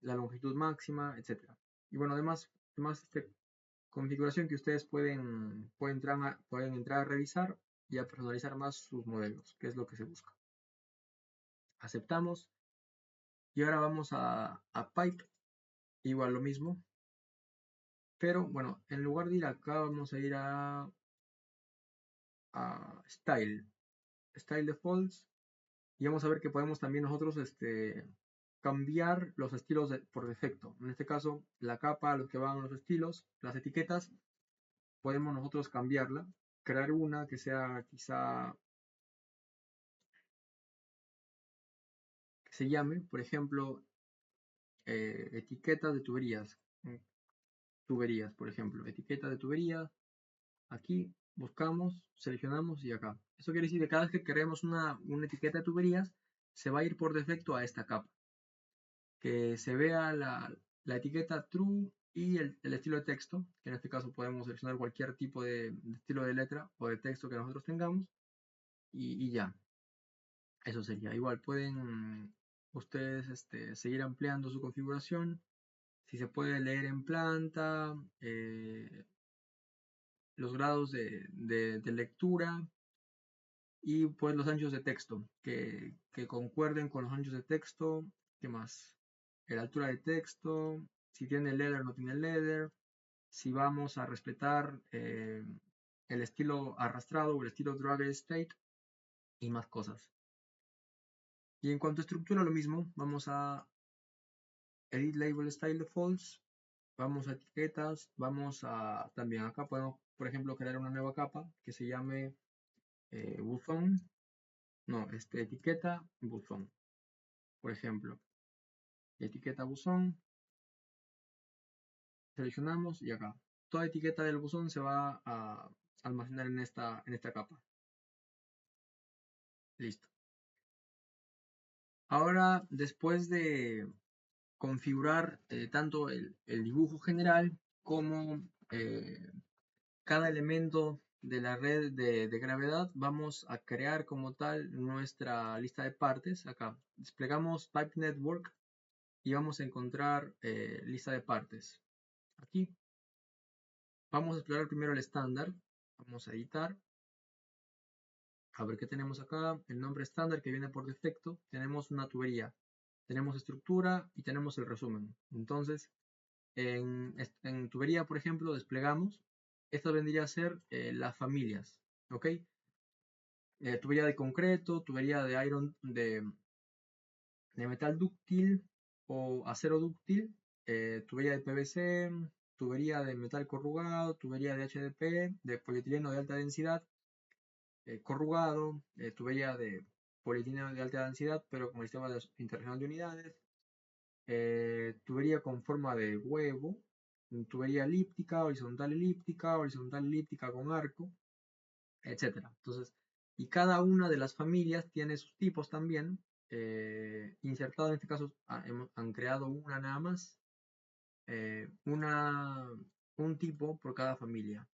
la longitud máxima, etc. Y bueno, además configuración que ustedes pueden entrar a revisar y a personalizar más sus modelos, que es lo que se busca. Aceptamos. Y ahora vamos a Pipe, igual lo mismo. Pero bueno, en lugar de ir acá, vamos a ir a Style. Style Defaults. Y vamos a ver que podemos también nosotros cambiar los estilos por defecto. En este caso, la capa a los que van los estilos, las etiquetas, podemos nosotros cambiarla, crear una que sea quizá, que se llame, por ejemplo, etiquetas de tuberías. Tuberías, por ejemplo, etiqueta de tubería, aquí buscamos, seleccionamos y acá. Eso quiere decir que cada vez que creemos una etiqueta de tuberías, se va a ir por defecto a esta capa. Que se vea la etiqueta true y el estilo de texto, que en este caso podemos seleccionar cualquier tipo de estilo de letra o de texto que nosotros tengamos y ya. Eso sería. Igual pueden ustedes seguir ampliando su configuración si se puede leer en planta, los grados de lectura y pues los anchos de texto, que concuerden con los anchos de texto. ¿Qué más? La altura de texto, si tiene leather o no tiene leather, si vamos a respetar el estilo arrastrado o el estilo drag state y más cosas. Y en cuanto a estructura, lo mismo, vamos a edit label style defaults, vamos a etiquetas, vamos a también acá podemos, por ejemplo, crear una nueva capa que se llame buzón, no, etiqueta buzón, por ejemplo, etiqueta buzón, seleccionamos y acá. Toda etiqueta del buzón se va a almacenar en esta capa. Listo. Ahora, después de configurar tanto el dibujo general como cada elemento de la red de gravedad, vamos a crear como tal nuestra lista de partes. Acá desplegamos Pipe Network y vamos a encontrar lista de partes. Aquí vamos a explorar primero el estándar. Vamos a editar. A ver qué tenemos acá. El nombre estándar que viene por defecto. Tenemos una tubería. Tenemos estructura y tenemos el resumen. Entonces, en tubería, por ejemplo, desplegamos. Esto vendría a ser las familias. ¿Ok? Tubería de concreto, tubería de iron, de metal dúctil o acero dúctil, tubería de PVC, tubería de metal corrugado, tubería de HDP, de polietileno de alta densidad, corrugado, tubería de polietileno de alta densidad, pero con el sistema internacional de unidades, tubería con forma de huevo, tubería elíptica, horizontal elíptica con arco, etcétera. Entonces, y cada una de las familias tiene sus tipos también. Insertado en este caso, han creado una nada más, eh, una, un tipo por cada familia.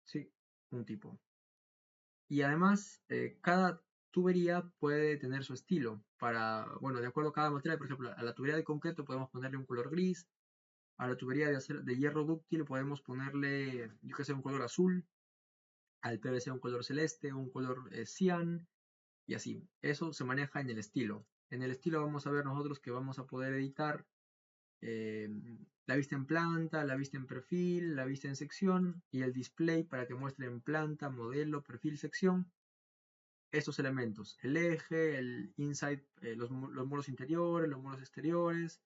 Sí, un tipo. Y además, cada tubería puede tener su estilo. Bueno, de acuerdo a cada material, por ejemplo, a la tubería de concreto podemos ponerle un color gris, a la tubería de hierro dúctil podemos ponerle, yo que sé, un color azul, al PVC un color celeste, un color cian, y así. Eso se maneja en el estilo. En el estilo vamos a ver nosotros que vamos a poder editar eh, la vista en planta, la vista en perfil, la vista en sección y el display para que muestre en planta, modelo, perfil, sección estos elementos. El eje, el inside, los muros interiores, los muros exteriores,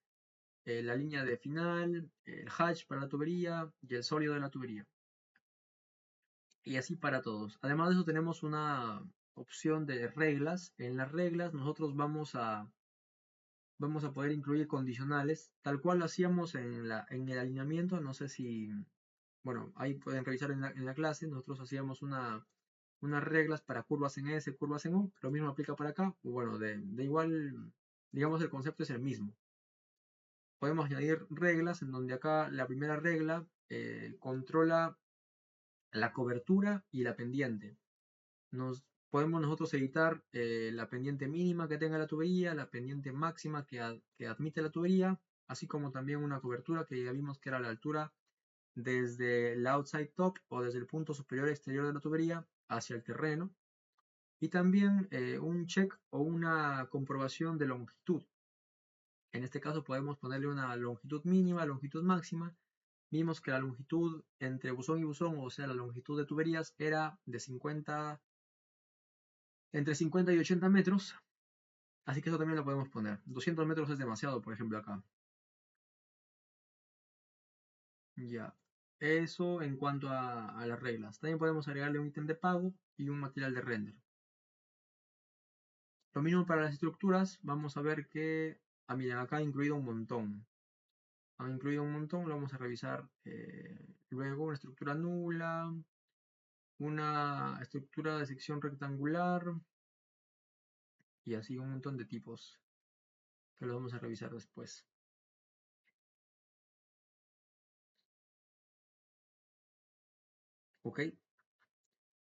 la línea de final, el hatch para la tubería y el sólido de la tubería. Y así para todos. Además de eso tenemos una opción de reglas. En las reglas nosotros vamos a poder incluir condicionales, tal cual lo hacíamos en el alineamiento. No sé si, bueno, ahí pueden revisar en la clase. Nosotros hacíamos unas reglas para curvas en S, curvas en U. Lo mismo aplica para acá. Bueno, de igual, digamos, el concepto es el mismo. Podemos añadir reglas en donde acá la primera regla controla la cobertura y la pendiente. Podemos nosotros editar la pendiente mínima que tenga la tubería, la pendiente máxima que admite la tubería, así como también una cobertura que ya vimos que era la altura desde el outside top o desde el punto superior exterior de la tubería hacia el terreno. Y también un check o una comprobación de longitud. En este caso podemos ponerle una longitud mínima, longitud máxima. Vimos que la longitud entre buzón y buzón, o sea la longitud de tuberías, era de entre 50 y 80 metros. Así que eso también lo podemos poner. 200 metros es demasiado, por ejemplo, acá. Ya. Eso en cuanto a las reglas. También podemos agregarle un ítem de pago y un material de render. Lo mismo para las estructuras. Vamos a ver que, miren, acá han incluido un montón. Han incluido un montón. Lo vamos a revisar luego. Una estructura nula. Una estructura de sección rectangular. Y así un montón de tipos que lo vamos a revisar después. Ok.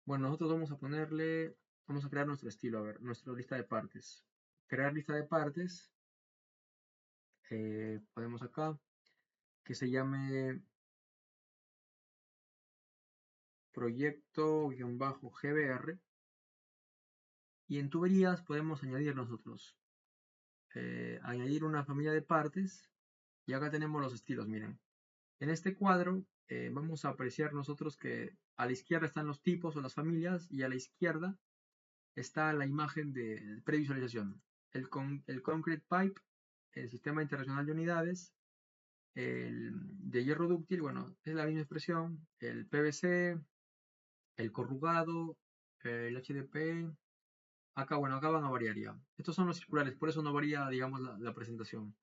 Bueno, nosotros vamos a crear nuestro estilo, a ver, nuestra lista de partes. Crear lista de partes, ponemos acá, que se llame proyecto-gbr, y en tuberías podemos añadir nosotros, añadir una familia de partes, y acá tenemos los estilos, miren. En este cuadro vamos a apreciar nosotros que a la izquierda están los tipos o las familias, y a la izquierda está la imagen de previsualización. El concrete pipe, el sistema internacional de unidades, el de hierro dúctil, bueno, es la misma expresión, el PVC, el corrugado, el HDP. Acá, bueno, acá van a variar ya. Estos son los circulares, por eso no varía, digamos, la presentación.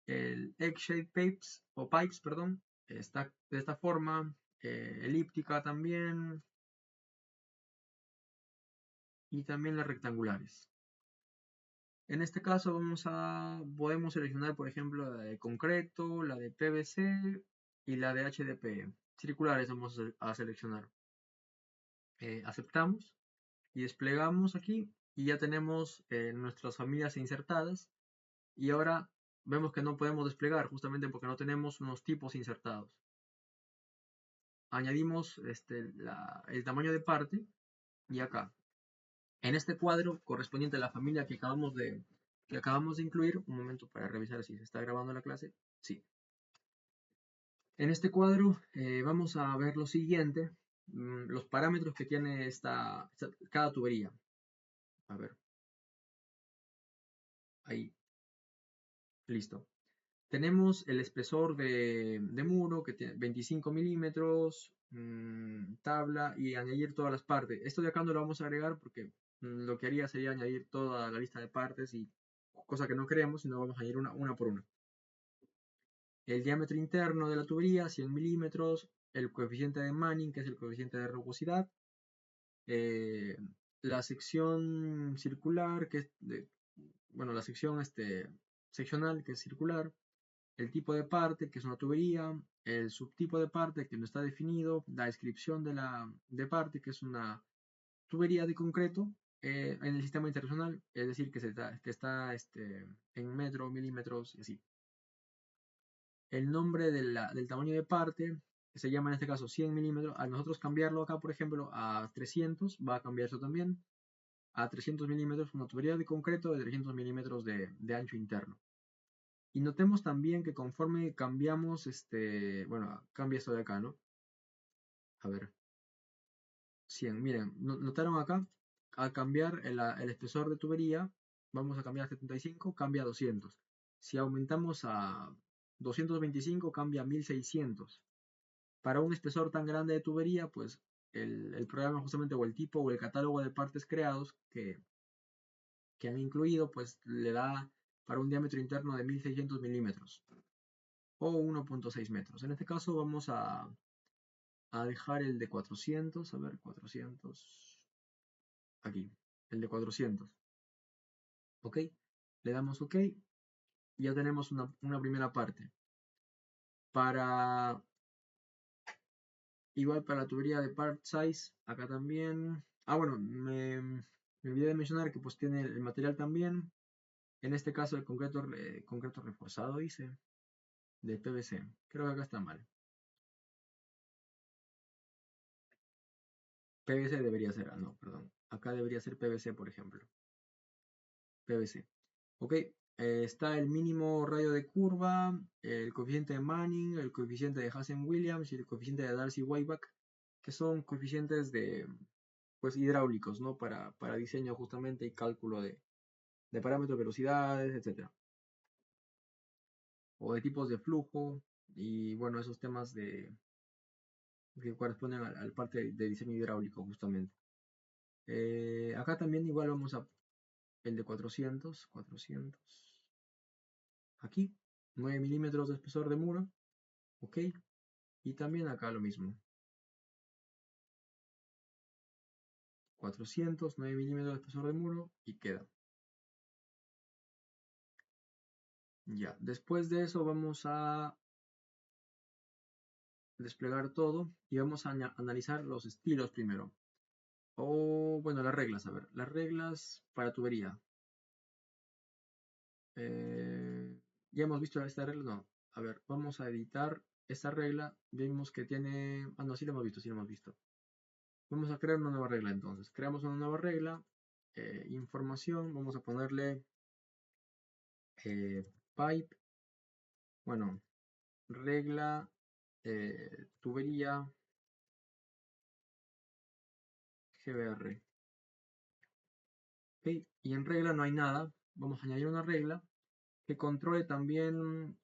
El egg-shaped pipes, o pipes, perdón, está de esta forma, elíptica también, y también las rectangulares. En este caso podemos seleccionar, por ejemplo, la de concreto, la de PVC y la de HDPE. Circulares vamos a seleccionar. Aceptamos y desplegamos aquí, y ya tenemos nuestras familias insertadas, y ahora vemos que no podemos desplegar justamente porque no tenemos unos tipos insertados. Añadimos el tamaño de parte, y acá en este cuadro correspondiente a la familia que acabamos de incluir, un momento para revisar si se está grabando la clase, sí. En este cuadro vamos a ver lo siguiente, los parámetros que tiene cada tubería. A ver, ahí, listo. Tenemos el espesor de muro que tiene 25 milímetros, tabla, y añadir todas las partes. Esto de acá no lo vamos a agregar porque lo que haría sería añadir toda la lista de partes, y cosa que no queremos, sino vamos a añadir una por una. El diámetro interno de la tubería, 100 milímetros. El coeficiente de Manning, que es el coeficiente de rugosidad. eh, la sección circular, que es bueno, la sección seccional, que es circular. El tipo de parte, que es una tubería. El subtipo de parte, que no está definido. La descripción de parte, que es una tubería de concreto en el sistema internacional, es decir, que está en metros, milímetros y así. El nombre del tamaño de parte, que se llama en este caso 100 milímetros. Al nosotros cambiarlo acá, por ejemplo, a 300, va a cambiar eso también. A 300 milímetros, una tubería de concreto de 300 milímetros de ancho interno. Y notemos también que conforme cambiamos, bueno, cambia esto de acá, ¿no? A ver, 100, miren, notaron acá, al cambiar el espesor de tubería, vamos a cambiar a 75, cambia a 200. Si aumentamos a 225, cambia a 1600. Para un espesor tan grande de tubería, pues el programa justamente, o el tipo o el catálogo de partes creados que han incluido, pues le da para un diámetro interno de 1600 milímetros o 1.6 metros. En este caso vamos a dejar el de 400, a ver, 400, aquí, el de 400. Ok, le damos ok, y ya tenemos una primera parte. Igual para la tubería de part size, acá también. Ah, bueno, me olvidé de mencionar que pues tiene el material también. En este caso el concreto reforzado, dice, de PVC. Creo que acá está mal. PVC debería ser, no, perdón. Acá debería ser PVC, por ejemplo. PVC. Ok, está el mínimo radio de curva, el coeficiente de Manning, el coeficiente de Hazen-Williams y el coeficiente de Darcy-Weisbach, que son coeficientes pues hidráulicos, ¿no? Para diseño justamente y cálculo de parámetros, velocidades, etcétera. O de tipos de flujo, y bueno, esos temas que corresponden al parte de diseño hidráulico justamente. Acá también igual vamos a el de 400, aquí, 9 milímetros de espesor de muro, ok, y también acá lo mismo, 400, 9 milímetros de espesor de muro, y queda. Ya, después de eso vamos a desplegar todo y vamos a analizar los estilos primero. O, bueno, las reglas, a ver, las reglas para tubería. Ya hemos visto esta regla, no. a ver, vamos a editar esta regla. Vimos que tiene... Ah, no, sí lo hemos visto, sí lo hemos visto. Vamos a crear una nueva regla entonces. Creamos una nueva regla. Información, vamos a ponerle pipe. Bueno, regla tubería GBR. ¿Ok? Y en regla no hay nada. Vamos a añadir una regla que controle también,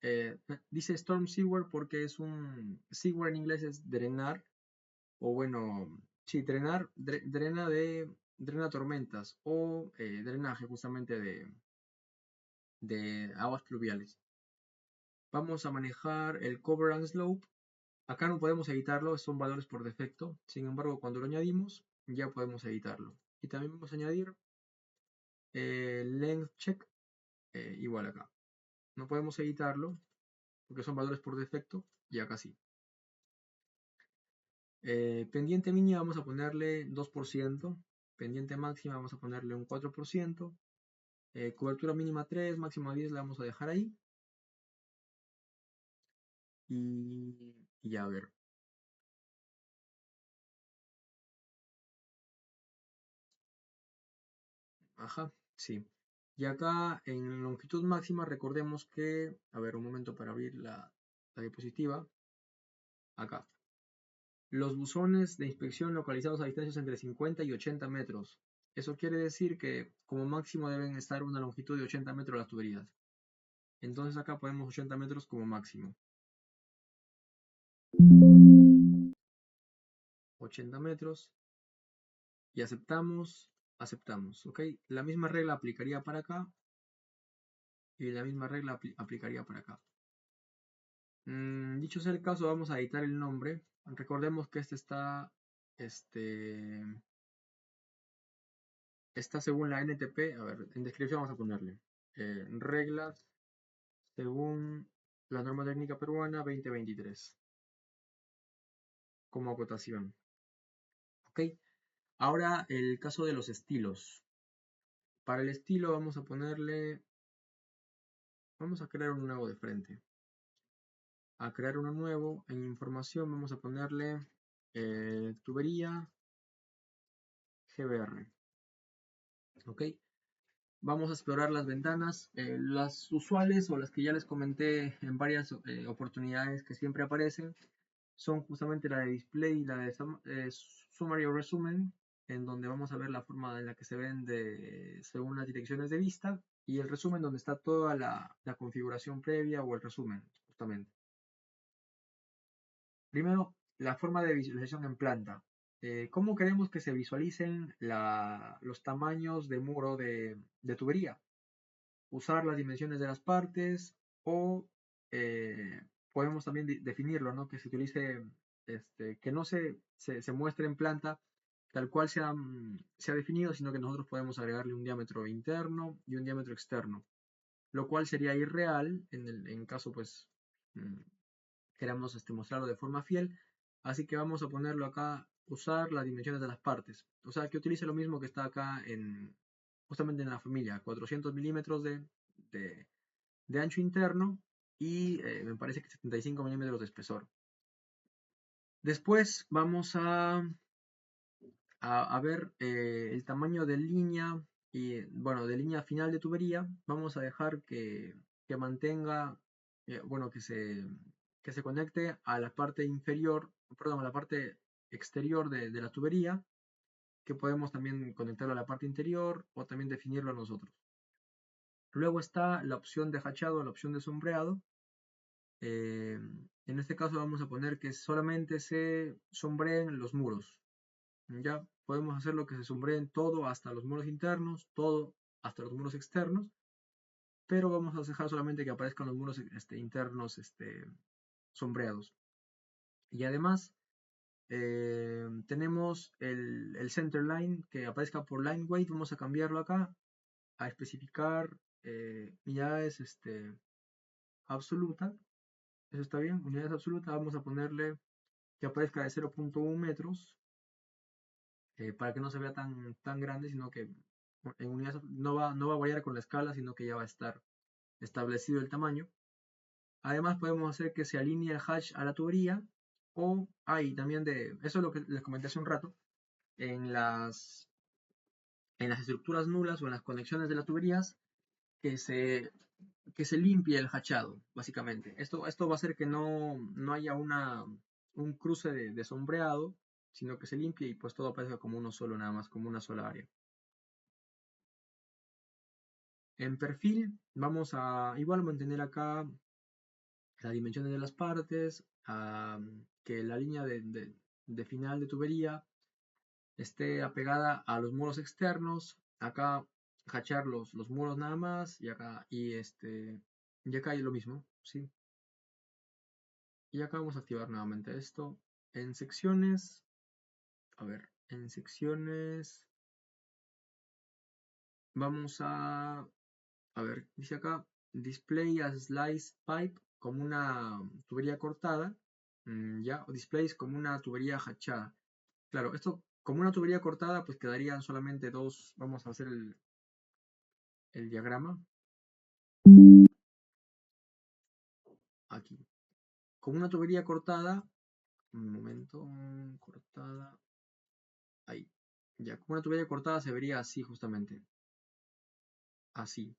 dice storm sewer porque es un, sewer en inglés es drenar, o bueno, sí, drenar, drena tormentas, o drenaje justamente de aguas pluviales. Vamos a manejar el cover and slope. Acá no podemos editarlo, son valores por defecto. Sin embargo, cuando lo añadimos, ya podemos editarlo. Y también vamos a añadir length check, igual acá. No podemos editarlo, porque son valores por defecto, y acá sí. Pendiente mínima vamos a ponerle 2%, pendiente máxima vamos a ponerle un 4%, cobertura mínima 3, máxima 10 la vamos a dejar ahí. Y ya a ver. Ajá, sí. Y acá en longitud máxima recordemos que, a ver un momento para abrir la diapositiva, acá. Los buzones de inspección localizados a distancias entre 50 y 80 metros. Eso quiere decir que como máximo deben estar una longitud de 80 metros las tuberías. Entonces acá ponemos 80 metros como máximo. 80 metros. Y aceptamos, aceptamos, ¿ok? La misma regla aplicaría para acá. Y la misma regla aplicaría para acá. Dicho sea el caso, vamos a editar el nombre. Recordemos que este está según la NTP. A ver, en descripción vamos a ponerle reglas según la norma técnica peruana 2023 como acotación. Ok, ahora el caso de los estilos. Para el estilo vamos a ponerle, vamos a crear un nuevo de frente. A crear uno nuevo, en información vamos a ponerle tubería GBR. Ok, vamos a explorar las ventanas, las usuales o las que ya les comenté en varias oportunidades que siempre aparecen, son justamente la de display y la de summary o resumen, en donde vamos a ver la forma en la que se ven según las direcciones de vista, y el resumen donde está toda la configuración previa o el resumen, justamente. Primero, la forma de visualización en planta. ¿Cómo queremos que se visualicen los tamaños de muro de tubería? Usar las dimensiones de las partes o podemos también definirlo, ¿no? Que se utilice, que no se muestre en planta tal cual se ha definido, sino que nosotros podemos agregarle un diámetro interno y un diámetro externo, lo cual sería irreal en caso, pues, queramos mostrarlo de forma fiel. Así que vamos a ponerlo acá, usar las dimensiones de las partes. O sea, que utilice lo mismo que está acá justamente en la familia, 400 milímetros de ancho interno y me parece que 75 milímetros de espesor. Después vamos a ver el tamaño de línea y, bueno, de línea final de tubería. Vamos a dejar que mantenga, bueno, que se conecte a la parte inferior, perdón, a la parte exterior de la tubería, que podemos también conectarlo a la parte interior o también definirlo nosotros. Luego está la opción de hachado, la opción de sombreado. En este caso vamos a poner que solamente se sombreen los muros. Ya podemos hacer lo que se sombreen todo hasta los muros internos, todo hasta los muros externos, pero vamos a dejar solamente que aparezcan los muros internos sombreados. Y además tenemos el center line que aparezca por line weight. Vamos a cambiarlo acá a especificar unidades absoluta. Eso está bien, unidades absolutas. Vamos a ponerle que aparezca de 0.1 metros para que no se vea tan grande, sino que en unidades no va a variar con la escala, sino que ya va a estar establecido el tamaño. Además podemos hacer que se alinee el hatch a la tubería o hay también eso es lo que les comenté hace un rato, en las estructuras nulas o en las conexiones de las tuberías que se, que se limpie el hachado, básicamente. Esto va a hacer que no haya un cruce de sombreado, sino que se limpie y pues todo aparezca como uno solo nada más, como una sola área. En perfil vamos a igual mantener acá las dimensiones de las partes, que la línea de final de tubería esté apegada a los muros externos. Acá hachar los muros nada más y acá hay lo mismo, ¿sí? Y acá vamos a activar nuevamente esto. En secciones, a ver, en secciones vamos a ver, dice acá, display as slice pipe como una tubería cortada, ya, o displays como una tubería hachada. Claro, esto como una tubería cortada, pues quedarían solamente dos. Vamos a hacer el diagrama aquí. Como una tubería cortada, un momento, cortada, ahí. Ya, como una tubería cortada se vería así justamente, así.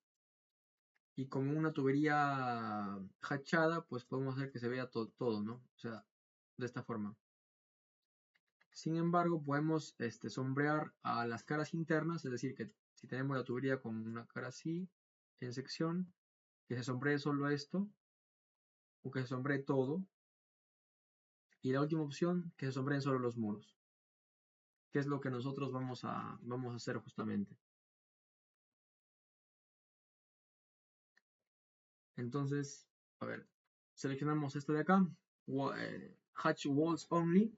Y como una tubería hachada, pues podemos hacer que se vea todo, ¿no? O sea, de esta forma. Sin embargo, podemos sombrear a las caras internas, es decir, que si tenemos la tubería con una cara así, en sección, que se sombree solo esto, o que se sombree todo. Y la última opción, que se sombreen solo los muros, que es lo que nosotros vamos a hacer justamente. Entonces, a ver, seleccionamos esto de acá, Hatch Walls Only,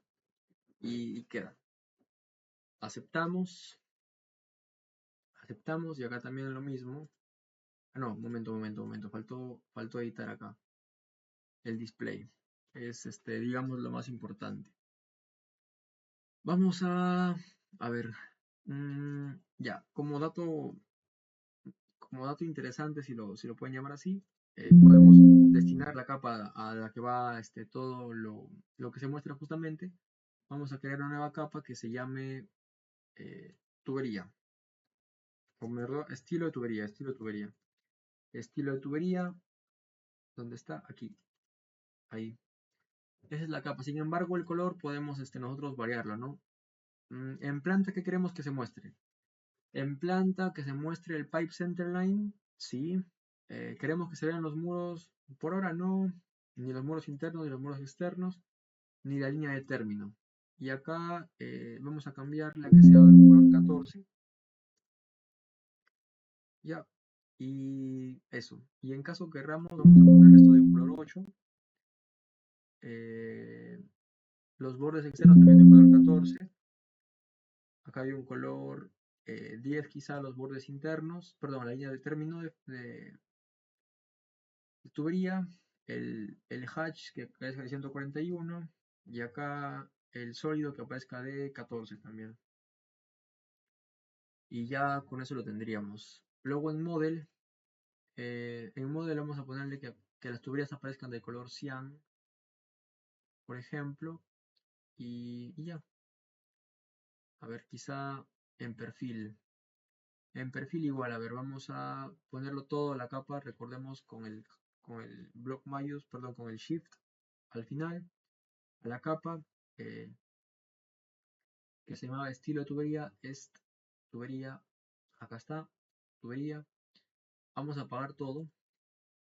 y queda. Aceptamos, aceptamos, y acá también lo mismo. Ah, no, momento, faltó editar acá. El display. Es digamos, lo más importante. Vamos a ver, ya, como dato interesante, si lo pueden llamar así, podemos destinar la capa a la que va todo lo que se muestra justamente. Vamos a crear una nueva capa que se llame tubería. Estilo de tubería, estilo de tubería. Estilo de tubería, ¿dónde está? Aquí, ahí. Esa es la capa. Sin embargo, el color podemos nosotros variarlo, ¿no? En planta, ¿qué queremos que se muestre? En planta, que se muestre el pipe centerline, sí. Queremos que se vean los muros, por ahora no, ni los muros internos, ni los muros externos, ni la línea de término. Y acá vamos a cambiarle a que sea de color 14. Ya. Y eso. Y en caso querramos, vamos a ponerle esto de un color 8. Eh, los bordes externos también de un color 14. Acá hay un color 10 quizá los bordes internos, perdón, la línea de término de tubería, el hatch que aparezca de 141 y acá el sólido que aparezca de 14 también. Y ya con eso lo tendríamos. Luego en model vamos a ponerle que las tuberías aparezcan de color cian, por ejemplo, y ya. A ver, quizá en perfil. En perfil igual, a ver, vamos a ponerlo todo la capa, recordemos con el block mayús, perdón, con el shift al final, a la capa, que se llamaba estilo de tubería, tubería, acá está, tubería. Vamos a apagar todo.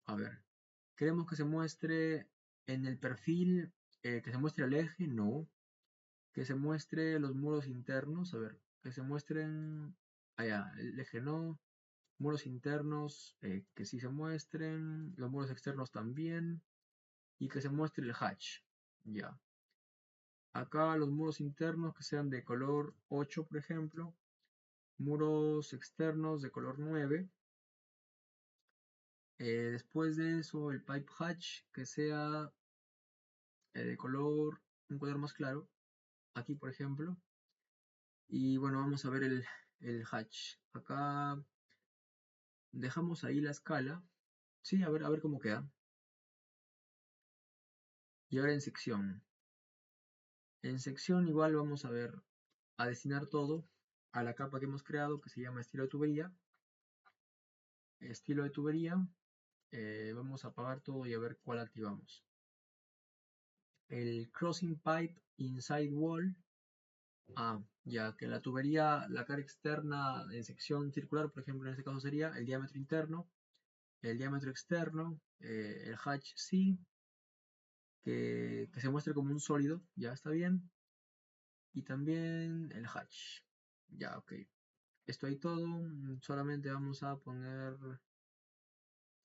A ver, queremos que se muestre en el perfil, que se muestre el eje, no. Que se muestre los muros internos, a ver, que se muestren, allá, el eje no. Muros internos que sí se muestren, los muros externos también, y que se muestre el hatch. Ya. Acá los muros internos que sean de color 8, por ejemplo. Muros externos de color 9. Después de eso, el pipe hatch que sea de un color más claro. Aquí, por ejemplo. Y bueno, vamos a ver el hatch. Acá dejamos ahí la escala. Sí, a ver cómo queda. Y ahora en sección. En sección igual vamos a ver, a destinar todo a la capa que hemos creado que se llama estilo de tubería. Estilo de tubería. Vamos a apagar todo y a ver cuál activamos. El crossing pipe inside wall. Ya que la tubería, la cara externa en sección circular, por ejemplo, en este caso sería el diámetro interno, el diámetro externo, el hatch C, que se muestre como un sólido, ya está bien. Y también el hatch. Ya, ok. Esto ahí todo. Solamente vamos a poner.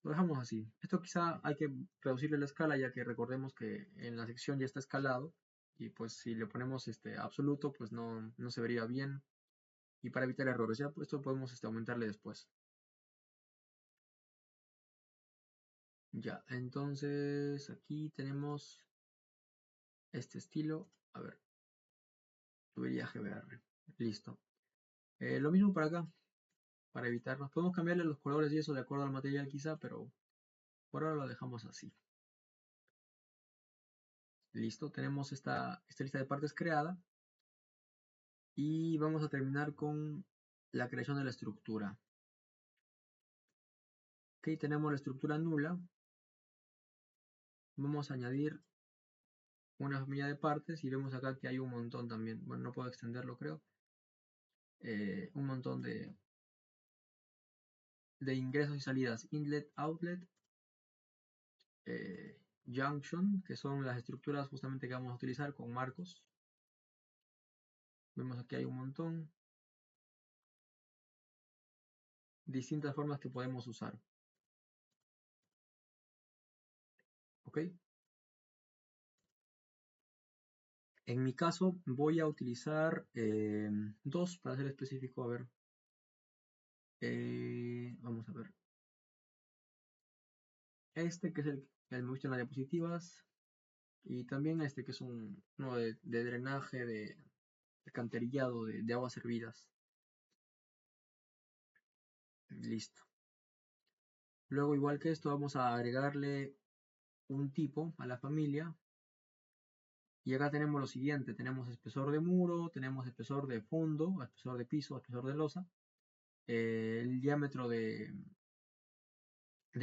Lo dejamos así. Esto quizá hay que reducirle la escala, ya que recordemos que en la sección ya está escalado. Y pues si le ponemos absoluto, pues no se vería bien. Y para evitar errores, ya pues esto podemos aumentarle después. Ya, entonces aquí tenemos este estilo. A ver, tubería GBR. Listo. Lo mismo para acá, para evitarnos. Podemos cambiarle los colores y eso de acuerdo al material quizá, pero por ahora lo dejamos así. Listo, tenemos esta lista de partes creada. Y vamos a terminar con la creación de la estructura. Ok, tenemos la estructura nula. Vamos a añadir una familia de partes y vemos acá que hay un montón también. Bueno, no puedo extenderlo creo. Un montón de ingresos y salidas. Inlet, outlet, junction, que son las estructuras justamente que vamos a utilizar con marcos. Vemos aquí hay un montón. Distintas formas que podemos usar. ¿Ok? En mi caso voy a utilizar dos para ser específico. A ver. Vamos a ver. Este que es el que me gusta en las diapositivas. Y también este que es uno de drenaje, de alcantarillado, de aguas servidas. Listo. Luego, igual que esto, vamos a agregarle un tipo a la familia. Y acá tenemos lo siguiente. Tenemos espesor de muro, tenemos espesor de fondo, espesor de piso, espesor de losa. El diámetro de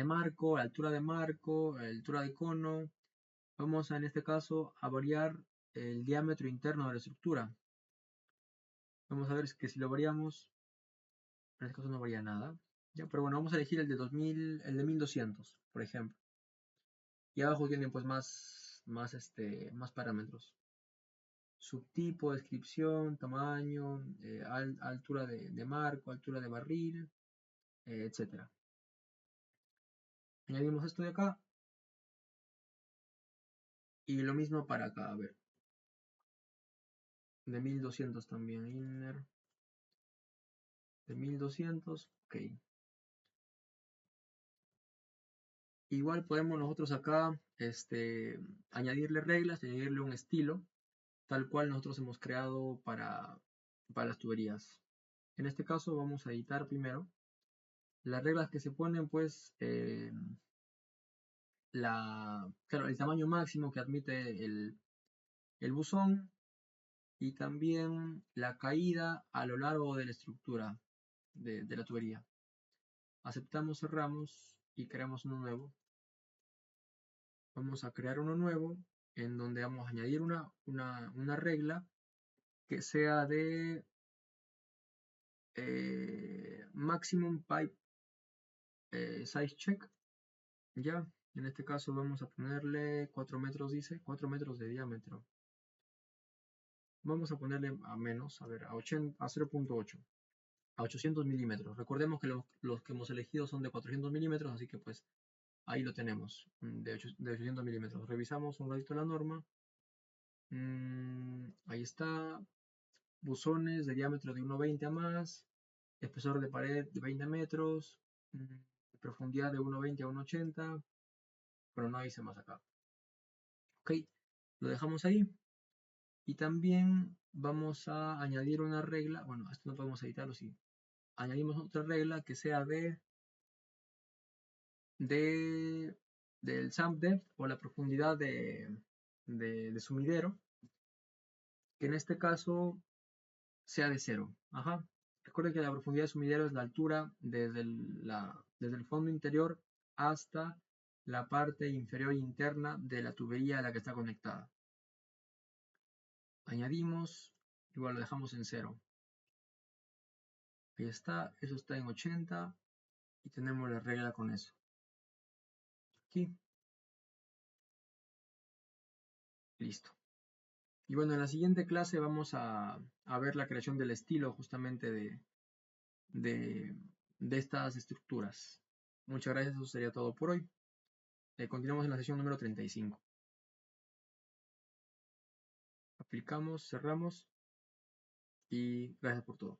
marco, la altura de marco, la altura de cono. Vamos en este caso a variar el diámetro interno de la estructura. Vamos a ver que si lo variamos, en este caso no varía nada. Ya, pero bueno, vamos a elegir el de 2000, el de 1200, por ejemplo. Y abajo tienen pues más parámetros. Subtipo, descripción, tamaño, altura de marco, altura de barril, etc. Añadimos esto de acá. Y lo mismo para acá, a ver. De 1200 también, inner. De 1200, ok. Igual podemos nosotros acá añadirle reglas, añadirle un estilo, tal cual nosotros hemos creado para las tuberías. En este caso vamos a editar primero. Las reglas que se ponen, pues, claro, el tamaño máximo que admite el buzón y también la caída a lo largo de la estructura de la tubería. Aceptamos, cerramos y creamos uno nuevo. Vamos a crear uno nuevo en donde vamos a añadir una regla que sea de maximum pipe size check. Ya, en este caso vamos a ponerle 4 metros, dice, 4 metros de diámetro. Vamos a ponerle a menos, a ver, a 0.8, a 800 milímetros. Recordemos que los que hemos elegido son de 400 milímetros, así que pues ahí lo tenemos, de 800 milímetros. Revisamos un ratito la norma. Ahí está, buzones de diámetro de 1,20 a más, espesor de pared de 20 metros, profundidad de 1,20 a 1,80, pero no dice más acá. Ok, lo dejamos ahí. Y también vamos a añadir una regla, bueno, esto no podemos editarlo, sí. Añadimos otra regla que sea del sump depth o la profundidad de sumidero, que en este caso sea de 0. Ajá. Recuerden que la profundidad de sumidero es la altura desde el fondo interior hasta la parte inferior interna de la tubería a la que está conectada. Añadimos, igual lo dejamos en 0. Ahí está, eso está en 80 y tenemos la regla con eso. Aquí. Listo. Y bueno, en la siguiente clase vamos a ver la creación del estilo justamente de, de estas estructuras. Muchas gracias, eso sería todo por hoy. Continuamos en la sesión número 35. Aplicamos, cerramos y gracias por todo.